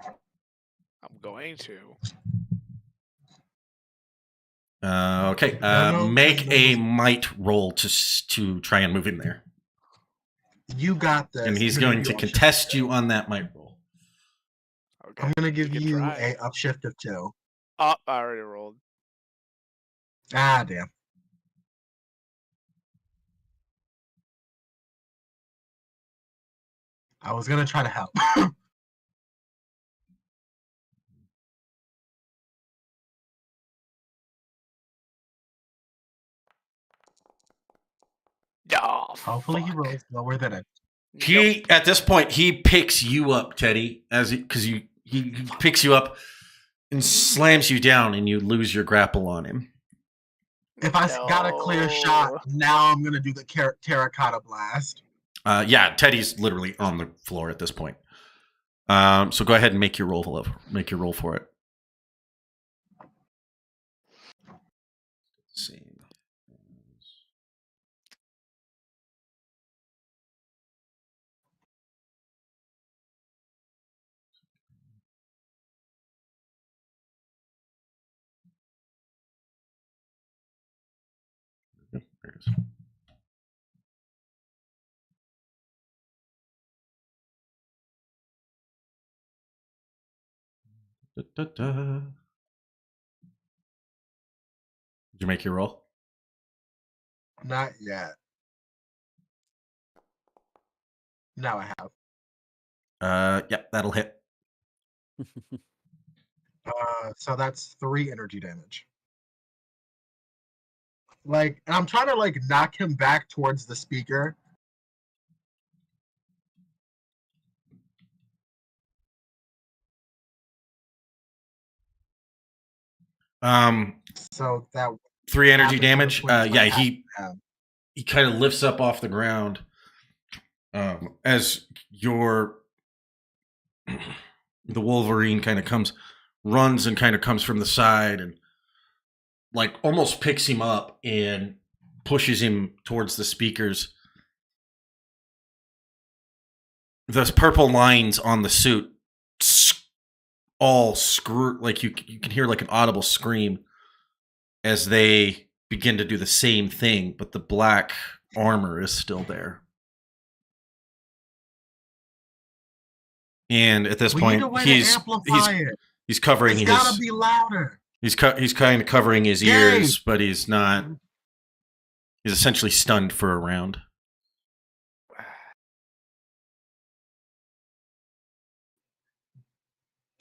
I'm going to. Okay, No, make no. a might roll to try and move him there, You got this. and he's I'm gonna going give to you contest you on that might roll. Okay. I'm gonna give we can you try. a upshift of 2. Oh, I already rolled. Ah, damn. I was gonna try to help. Oh, Hopefully he fuck. rolls lower than it. He at this point he picks you up, Teddy, because he picks you up and slams you down, and you lose your grapple on him. If I got a clear shot, now I'm gonna do the terracotta blast. Yeah, Teddy's literally on the floor at this point. So go ahead and make your roll for it. Let's see. There it is. Da. Did you make your roll? Not yet. Now I have. Yep, that'll hit. So that's 3 energy damage. Like, and I'm trying to like knock him back towards the speaker. So that 3 energy happens damage. when it's Yeah, like he kind of lifts up off the ground as the Wolverine kind of runs and kind of comes from the side and like almost picks him up and pushes him towards the speakers. The purple lines on the suit all screw, like you can hear like an audible scream as they begin to do the same thing, but the black armor is still there. And at this we need a point, way to amplify it. he's covering It's his gotta be louder. He's kind of covering his Yay! ears, but he's not. He's essentially stunned for a round.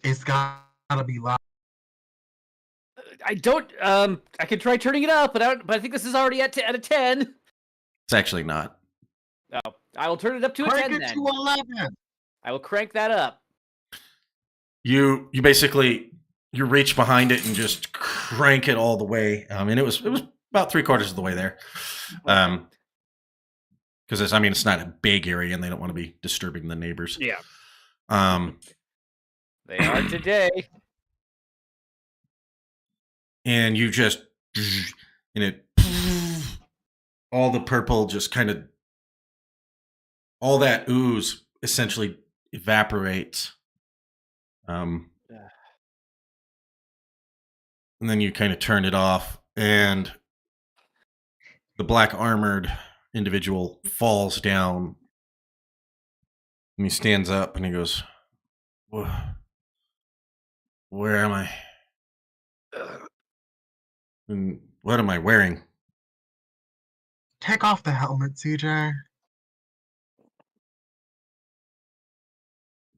It's gotta be loud. I don't. I could try turning it up, but I think this is already at a 10. It's actually not. Oh, I will turn it up to a Crank 10 it then. to 11. I will crank that up. You basically you reach behind it and just crank it all the way. And it was about 3/4 of the way there. Because it's not a big area and they don't want to be disturbing the neighbors. Yeah. They are today. And you just and it all the purple just kind of all that ooze essentially evaporates. And then you kind of turn it off, and the black armored individual falls down, and he stands up and he goes, "Where am I? And what am I wearing?" Take off the helmet, CJ.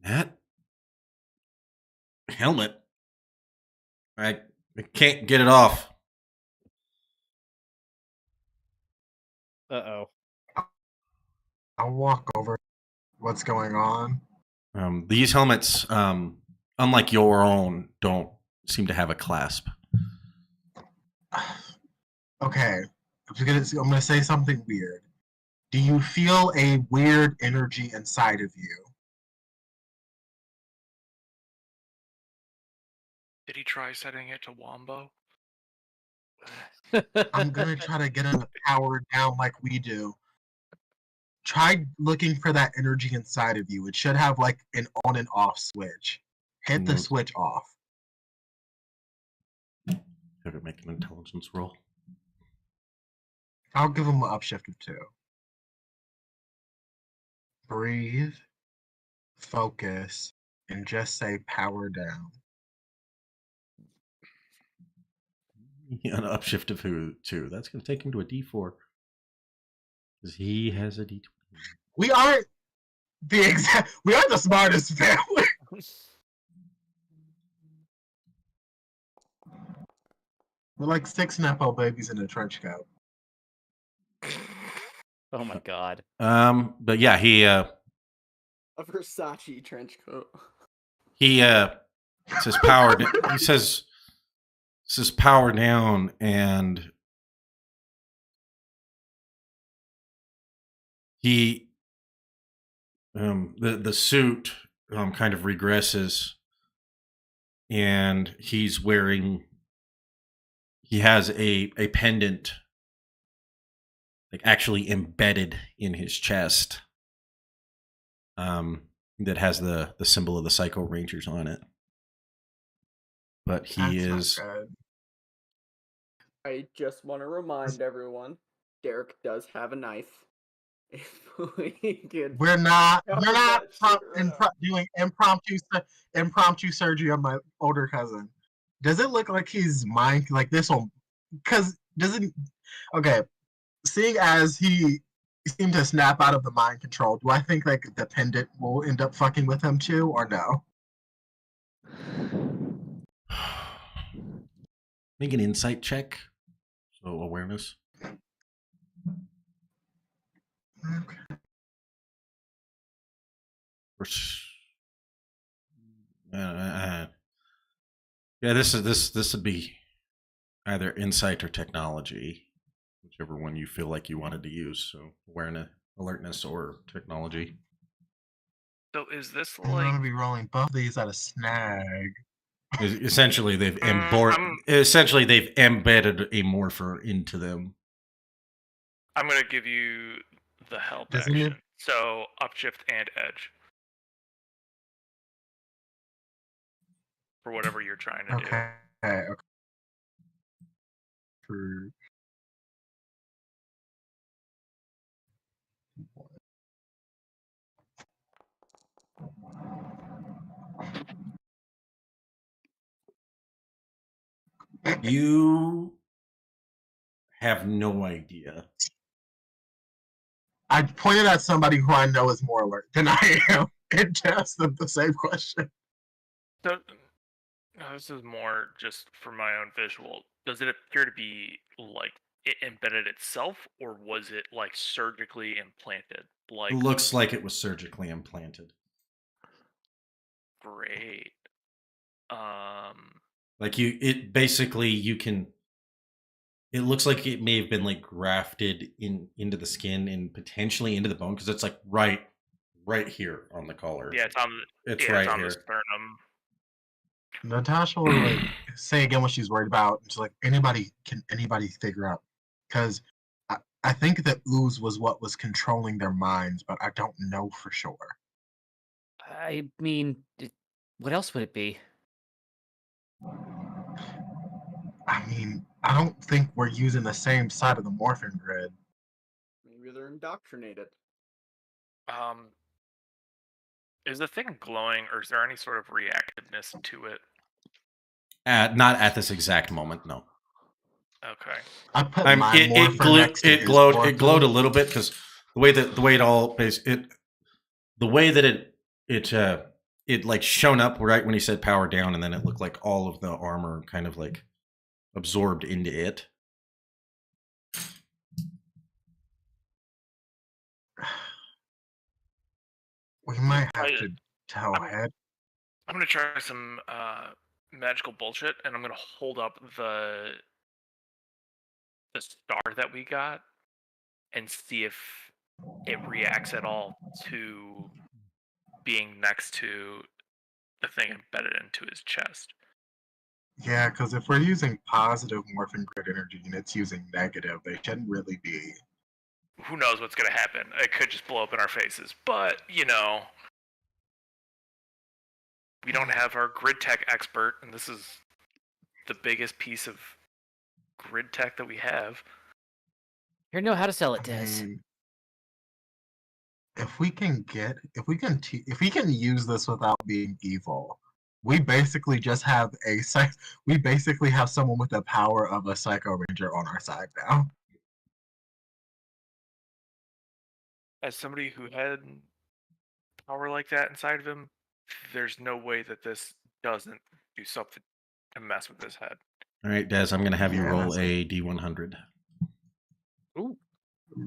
That helmet? I can't get it off. Uh-oh. I'll walk over. What's going on? These helmets, unlike your own, don't seem to have a clasp. Okay, I'm gonna say something weird. Do you feel a weird energy inside of you? Did he try setting it to Wombo? I'm gonna try to get him to power down like we do. Try looking for that energy inside of you. It should have like an on and off switch. Hit the switch off. Have it make an intelligence roll. I'll give him an upshift of 2. Breathe, focus, and just say power down. Yeah, an upshift of 2. That's going to take him to a D4. Because he has a D20. We aren't the smartest family. We're like 6 Nepo babies in a trench coat. Oh my god. But yeah, he A Versace trench coat. he says power. He says power down, and he the suit kind of regresses, and he has a pendant like actually embedded in his chest, that has the symbol of the Psycho Rangers on it. But he is. I just want to remind everyone, Derek does have a knife. If we could We're not cover that shit up. doing impromptu surgery on my older cousin. Does it look like he's mind like this one? Because doesn't okay. Seeing as he seemed to snap out of the mind control, do I think like the pendant will end up fucking with him too, or no? Make an insight check. So awareness. Okay. Yeah, this would be either insight or technology, whichever one you feel like you wanted to use. So awareness, alertness, or technology. So is this I'm like gonna be rolling both of these at a snag. Essentially, they've embedded a morpher into them. I'm gonna give you the help Doesn't action. it- So upshift and edge. For whatever you're trying to do. Okay. For You have no idea. I pointed at somebody who I know is more alert than I am and asked them the same question. So, this is more just for my own visual. Does it appear to be like it embedded itself, or was it like surgically implanted? Like, It looks like it was surgically implanted. great. Like it basically you can. It looks like it may have been like grafted into the skin and potentially into the bone because it's like right here on the collar. Yeah, it's on. It's Yeah, right it's on here. the sternum. Natasha will like say again what she's worried about. She's like, can anybody figure out? Because I think that ooze was what was controlling their minds, but I don't know for sure. I mean, what else would it be? I mean, I don't think we're using the same side of the morphing grid. Maybe they're indoctrinated. Is the thing glowing, or is there any sort of reactiveness to it? Not at this exact moment, no. Okay. I put my It morpher next to his glowed morpher. a little bit because the way it all the way that it like shown up right when he said power down, and then it looked like all of the armor kind of like absorbed into it. We might have to tell I'm- Head. I'm gonna try some magical bullshit, and I'm gonna hold up the star that we got and see if it reacts at all to being next to the thing embedded into his chest. Yeah, because if we're using positive morphing grid energy and it's using negative, they shouldn't really be. Who knows what's gonna happen? It could just blow up in our faces. But, we don't have our grid tech expert, and this is the biggest piece of grid tech that we have. You know how to sell it, I Des. mean, if we can use this without being evil, we basically just have we basically have someone with the power of a Psycho Ranger on our side now. As somebody who had power like that inside of him, there's no way that this doesn't do something to mess with his head. All right, Des, I'm going to have you Yeah, roll that's a D100. Ooh.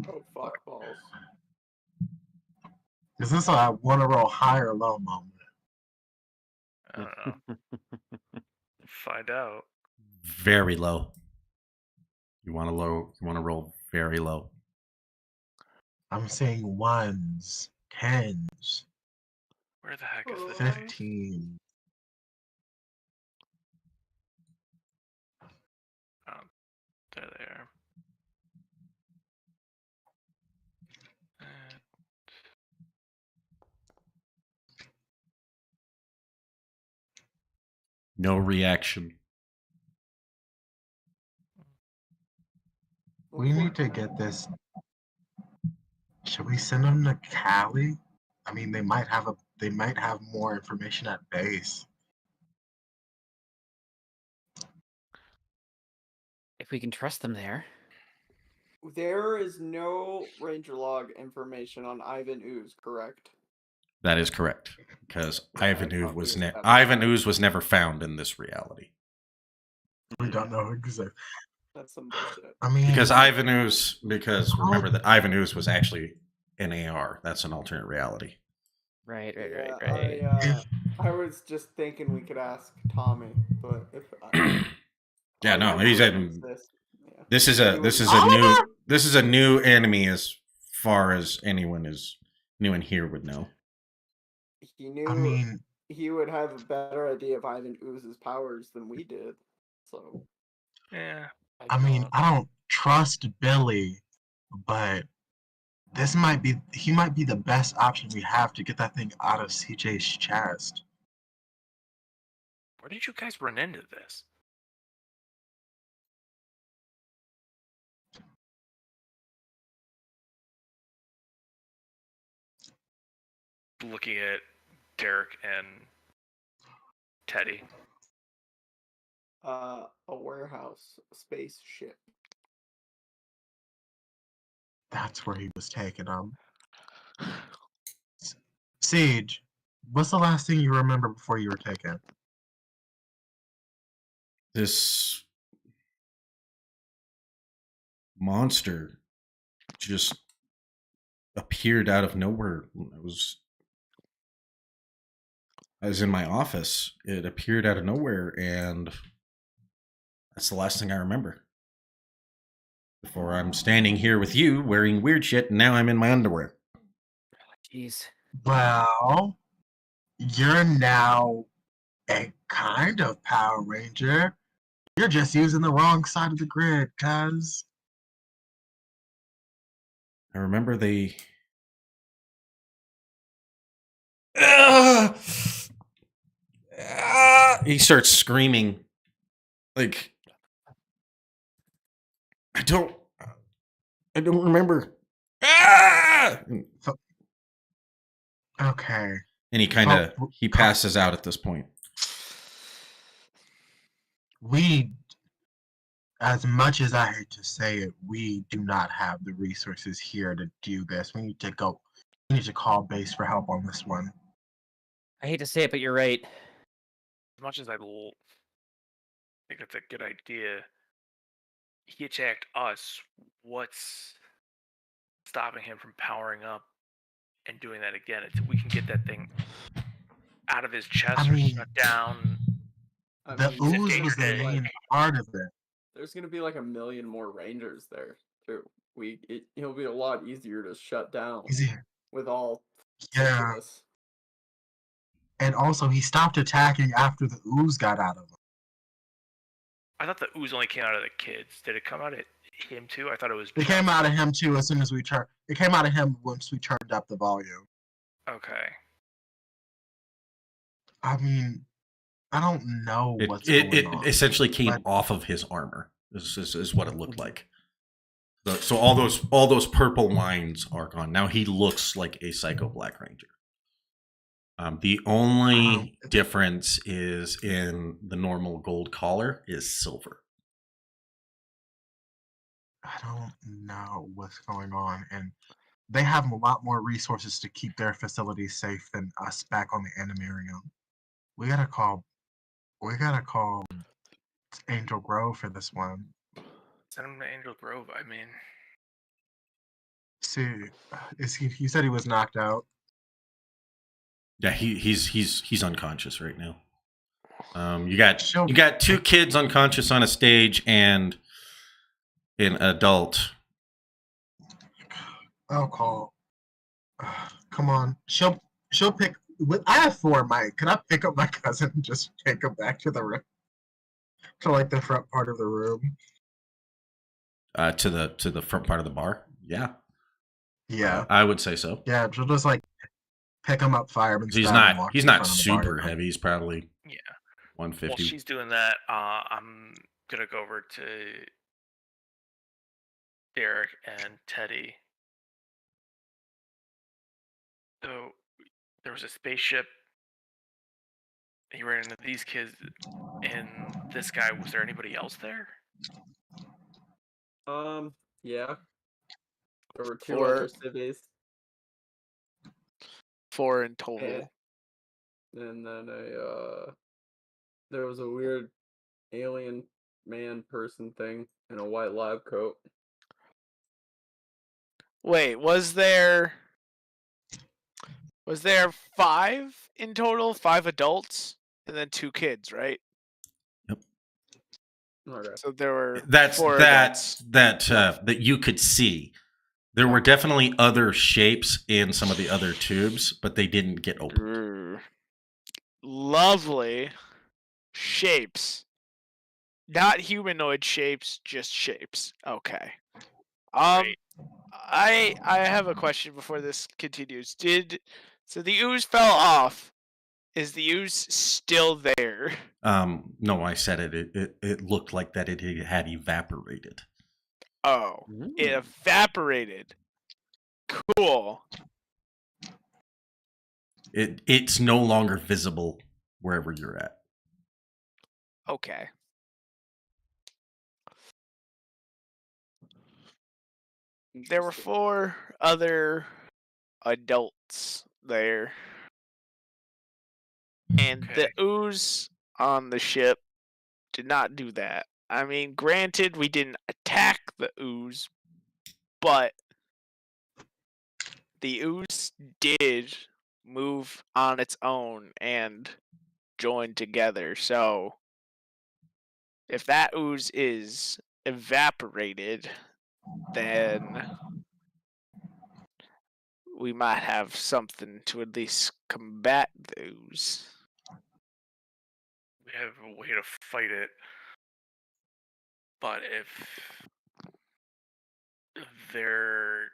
Oh fuck balls. Is this a want to roll high or low moment? I don't know. Find out. Very low. You want to roll very low. I'm saying ones, tens, Where the heck is the 15. There they are. No reaction. We need to get this. Should we send them to Cali? I mean, they might have more information at base. If we can trust them there. There is no Ranger log information on Ivan Ooze, correct? That is correct, because Ivan Ooze was never found in this reality. We don't know exactly. That's some bullshit. I mean, Because remember that Ivan Ooze was actually an AR. That's an alternate reality. Right. I was just thinking we could ask Tommy, but if Yeah, no, he's in. Yeah. This is a new enemy as far as anyone is new in here would know. He knew. I mean, he would have a better idea of Ivan Ooze's powers than we did. So yeah. I mean, I don't trust Billy, but he might be the best option we have to get that thing out of CJ's chest. Where did you guys run into this? Looking at Derek and Teddy. A warehouse spaceship. That's where he was taking them. Siege, what's the last thing you remember before you were taken? This monster just appeared out of nowhere. I was in my office. It appeared out of nowhere, and that's the last thing I remember. Before I'm standing here with you wearing weird shit, and now I'm in my underwear. Jeez. Well, you're now a kind of Power Ranger. You're just using the wrong side of the grid, cuz. I remember they. He starts screaming. Like, I don't remember. Okay. And he passes out at this point. We, as much as I hate to say it, we do not have the resources here to do this. We need to call base for help on this one. I hate to say it, but you're right. As much as I think it's a good idea, he attacked us. What's stopping him from powering up and doing that again? We can get that thing out of his chest or shut down. The ooze was the main part of it. There's gonna be like 1 million more Rangers there too. It'll be a lot easier to shut down with all. Yeah. And also, he stopped attacking after the ooze got out of him. I thought the ooze only came out of the kids. Did it come out of him too? I thought it was. It came out of him too as soon as we turned. It came out of him once we turned up the volume. Okay. I mean, I don't know what's going on. It essentially came off of his armor. This is what it looked like. So all those purple lines are gone. Now he looks like a Psycho Black Ranger. The only difference is in the normal gold collar is silver. I don't know what's going on, and they have a lot more resources to keep their facilities safe than us back on the Animarium. We gotta call Angel Grove for this one. Send him to Angel Grove. I mean, see, you said he was knocked out. Yeah, he's unconscious right now. You got two kids unconscious on a stage and an adult. I'll call. Come on, she'll pick. I have 4, Mike. Can I pick up my cousin and just take him back to the room, to like the front part of the room? To the front part of the bar. Yeah. Yeah. I would say so. Yeah, she'll just like pick him up, fireman. He's not super heavy. He's probably 150. While she's doing that, I'm gonna go over to Derek and Teddy. So there was a spaceship. You ran into these kids and this guy. Was there anybody else there? Yeah. There were 2 4. other cities. 4 in total. And then there was a weird alien man person thing in a white lab coat. Wait, was there 5 in total? 5 adults and then 2 kids, right? Yep. Okay. So there were that's 4 that you could see. There were definitely other shapes in some of the other tubes, but they didn't get opened. Lovely shapes. Not humanoid shapes, just shapes. Okay. I have a question before this continues. So the ooze fell off. Is the ooze still there? No, I said it looked like that it had evaporated. Oh, it evaporated. Cool. It's no longer visible wherever you're at. Okay. There were 4 other adults there. And the Okay. ooze on the ship did not do that. I mean, granted, we didn't attack the ooze, but the ooze did move on its own and join together. So, if that ooze is evaporated, then we might have something to at least combat the ooze. We have a way to fight it. But if they're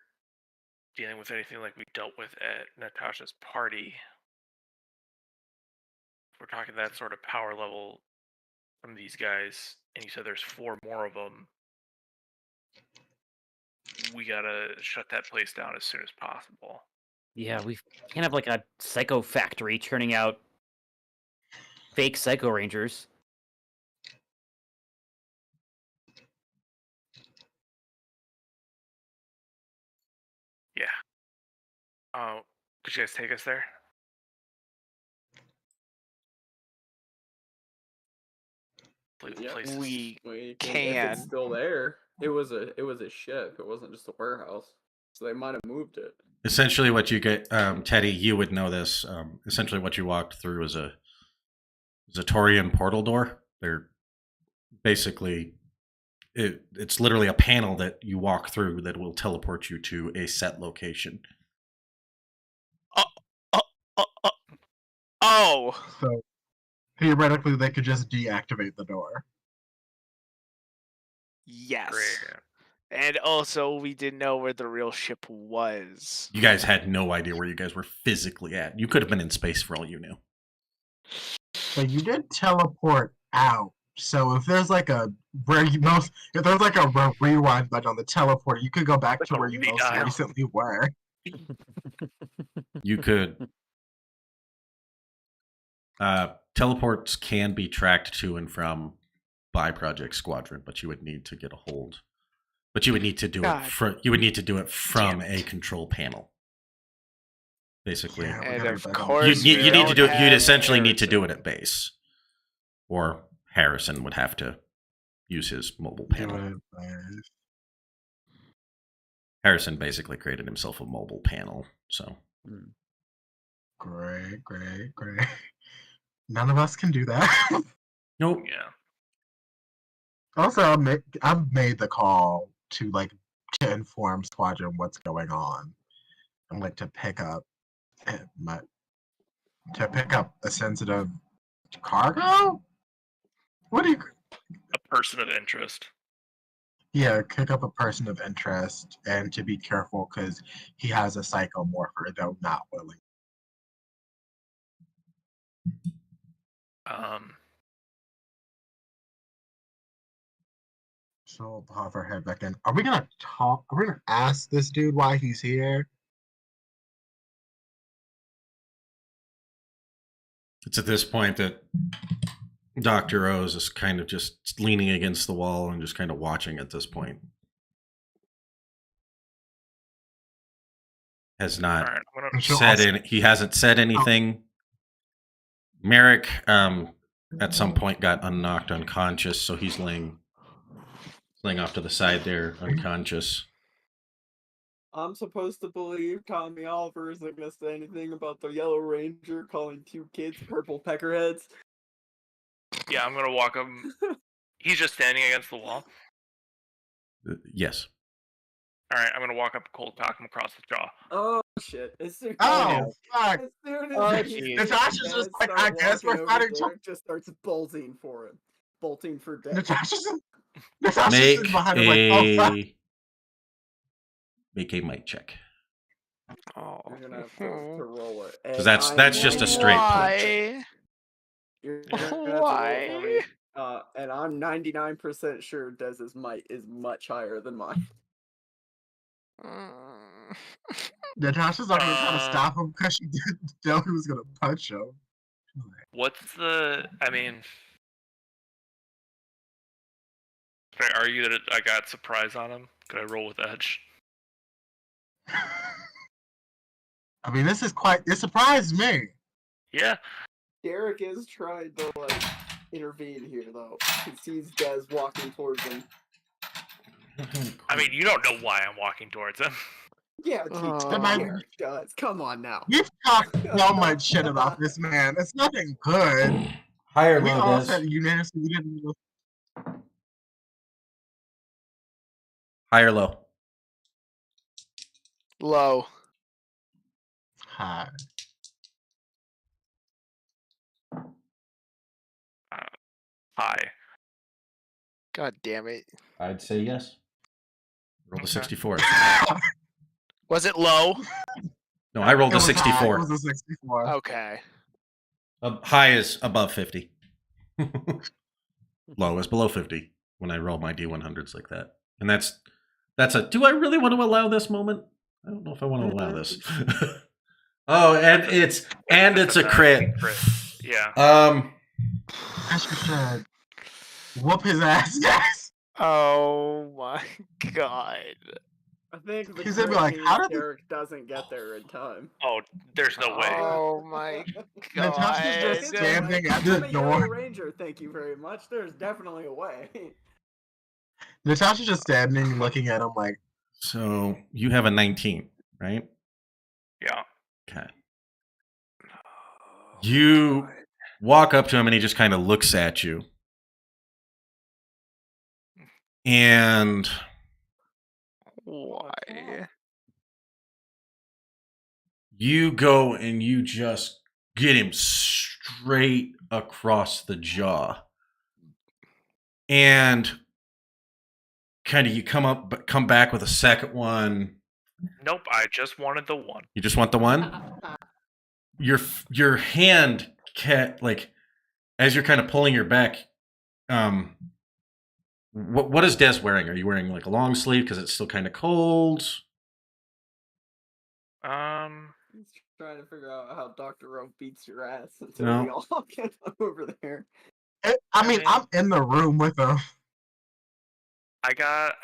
dealing with anything like we dealt with at Natasha's party, if we're talking that sort of power level from these guys, and you said there's 4 more of them, we gotta shut that place down as soon as possible. Yeah, we can't have like a psycho factory churning out fake psycho rangers. Yeah. Oh, could you guys take us there? Believe the Yeah, place is- We If can. it's still there, it was a ship. It wasn't just a warehouse, so they might have moved it. Essentially, what you get, Teddy, you would know this. Essentially, what you walked through is a Zatorian portal door. They're basically it's literally a panel that you walk through that will teleport you to a set location. Oh, So theoretically, they could just deactivate the door. yes. Great. And also, we didn't know where the real ship was. You guys had no idea where you guys were physically at. You could have been in space for all you knew. But you did teleport out. So if there's like a if there's like a rewind button on the teleporter, you could go back Like to a where you most redial. recently were. You could. Teleports can be tracked to and from by Project Squadron, but you would need to get a hold. But you would need to do God. it. You would need to do it from Damn a it. control panel. Basically, Yeah, we And gotta of get back on the course, you we need to don't do it. You'd have essentially need to do it Harrison. at base, or Harrison would have to use his mobile do panel. it, guys. Harrison basically created himself a mobile panel, so Great. None of us can do that. nope. Yeah. Also, I've made the call to inform Squadron what's going on, and to pick up a sensitive cargo. What do you? A person of interest. Yeah, pick up a person of interest, and to be careful because he has a psychomorpher, though not willing. So we'll pop our head back in. Are we gonna talk? Are we gonna ask this dude why he's here? It's at this point that Dr. Rose is kind of just leaning against the wall and just kind of watching at this point. Has All not right. And she'll said also- any, he hasn't said anything. Merrick at some point got unknocked unconscious, so he's laying off to the side there, unconscious. I'm supposed to believe Tommy Oliver isn't gonna say anything about the Yellow Ranger calling 2 kids purple peckerheads. Yeah, I'm gonna walk him. He's just standing against the wall. Yes. All right, I'm gonna walk up, cold cock him across the jaw. Oh shit! As soon Oh fuck! as soon Oh, as geez. Natasha's just like, I guess we're fighting. Derek just starts bolting for him, bolting for death. Natasha's sitting Make behind him like, oh fuck. a mic check. Oh. You're gonna have to roll it. 'Cause that's just a straight punch. Why? You're gonna have to roll it for me. Why? And I'm 99% sure Dez's might is much higher than mine. Natasha's not gonna try to stop him because she didn't know he was gonna punch him. What's the? I mean, can I argue that I got surprise on him? Could I roll with edge? I mean, this is quite. It surprised me. Yeah. Derek is trying to like intervene here though. He sees Des walking towards him. I mean, you don't know why I'm walking towards him. Yeah, Am Derek does. Come on now. We've talked so much shit about this man. It's nothing good. High or We low, all Des? said unanimously we didn't know. High or low? Low. Hi. Hi. God damn it. I'd say yes. Roll the Okay. 64. Was it low? No, I rolled It a was high. It 64. was a 64. Okay. High is above 50. Low is below 50 when I roll my D100s like that. And that's a, do I really want to allow this moment? I don't know if I want to allow this. Oh, and it's a crit. Yeah. As you said, whoop his ass, guys. Oh my god. I think the He's gonna be crit like, means how did the- Derek doesn't get there in time. Oh, there's no way. Oh my Natasha's god. just standing at I'm the a yellow door. ranger, thank you very much. There's definitely a way. Natasha's just standing looking at him like, So you have a 19, right? Yeah. Okay. You walk up to him and he just kind of looks at you. And Why? you go and you just get him straight across the jaw. And kind of you come back with a second one. Nope. I just wanted the one. You just want the one? Your hand like as you're kind of pulling your back, what is Des wearing? Are you wearing like a long sleeve because it's still kind of cold? He's trying to figure out how Dr. Rowe beats your ass until No. we all get over there. I mean, I'm in the room with him. I got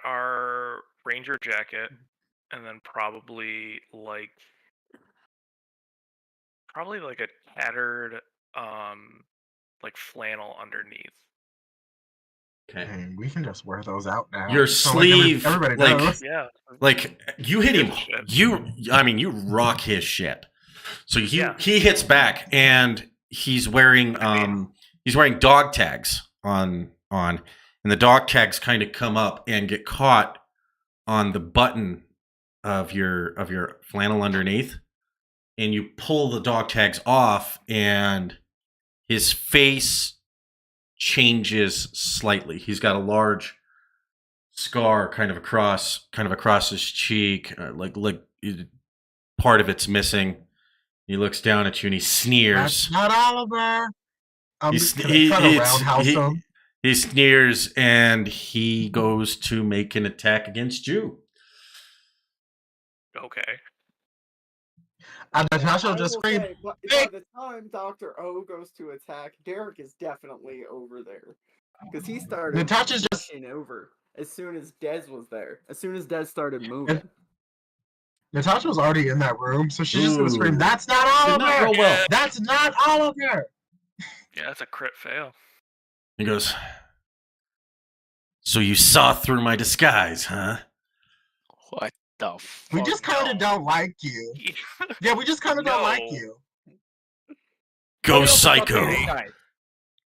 our ranger jacket, and then probably like a tattered like flannel underneath. Okay. Dang, we can just wear those out now. Your So, sleeve, everybody like- knows. Yeah. Like you hit him, Good shit. you rock his shit. So Yeah. he hits back and he's wearing dog tags on and the dog tags kind of come up and get caught on the button of your flannel underneath, and you pull the dog tags off and his face changes slightly. He's got a large scar kind of across his cheek, like part of it's missing. He looks down at you and he sneers. That's not Oliver. I'm He's- just gonna try to roundhouse him. He sneers and he goes to make an attack against you. Okay. And Natasha will I just will scream, say, by "Hey!" the time Dr. O goes to attack, Derek is definitely over there. Because he started Natasha's just- rushing over as soon as Des was there. As soon as Des started moving. Natasha was already in that room, so she's just gonna scream, Ooh. "That's not Did not Oliver! roll well. That's not Oliver!" Yeah, that's a crit fail. He goes, "So you saw through my disguise, huh?" What the fuck? We just kind of no. don't like you. Yeah, we just kind of don't like No. you. Go psycho.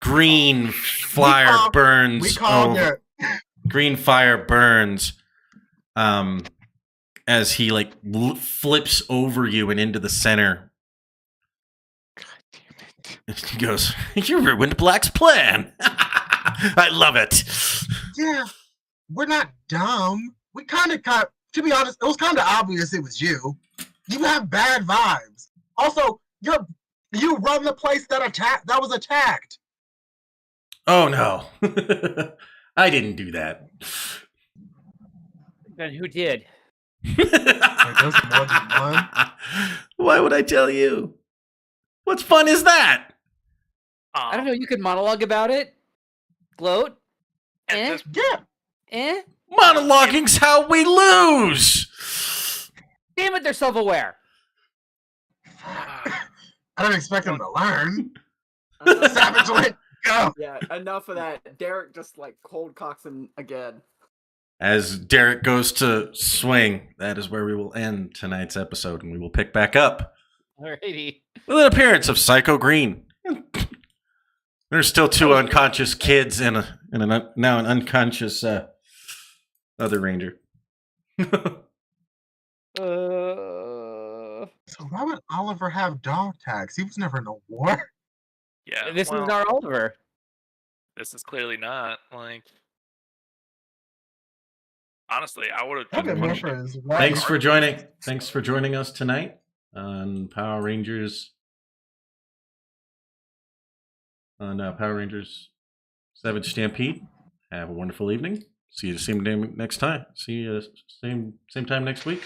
Green fire call- burns. We called over- it. Green fire burns as he like flips over you and into the center. God damn it. And he goes, "You ruined Black's plan." I love it. Yeah, we're not dumb. We kind of got, to be honest, it was kind of obvious it was you. You have bad vibes. Also, you run the place that was attacked. Oh no. I didn't do that. Then who did? there's more than one? Why would I tell you? What fun is that? I don't know. You could monologue about it. Gloat. At Eh? this Yeah. Eh? Monologuing's how we lose. Damn it, they're self-aware. I don't expect them to learn. Enough- Savage Wit, go! Yeah, enough of that. Derek just like cold cocks him again. As Derek goes to swing, that is where we will end tonight's episode, and we will pick back up Alrighty. with an appearance of Psycho Green. There's still two unconscious kids and now an unconscious other ranger. So why would Oliver have dog tags? He was never in a war. Yeah. This well, is our Oliver. This is clearly not like. Honestly, I would have. Look at him for his wife. Thanks for joining. Thanks for joining us tonight on Power Rangers. On Power Rangers Savage Stampede. Have a wonderful evening. See you the same day next time. See you same time next week.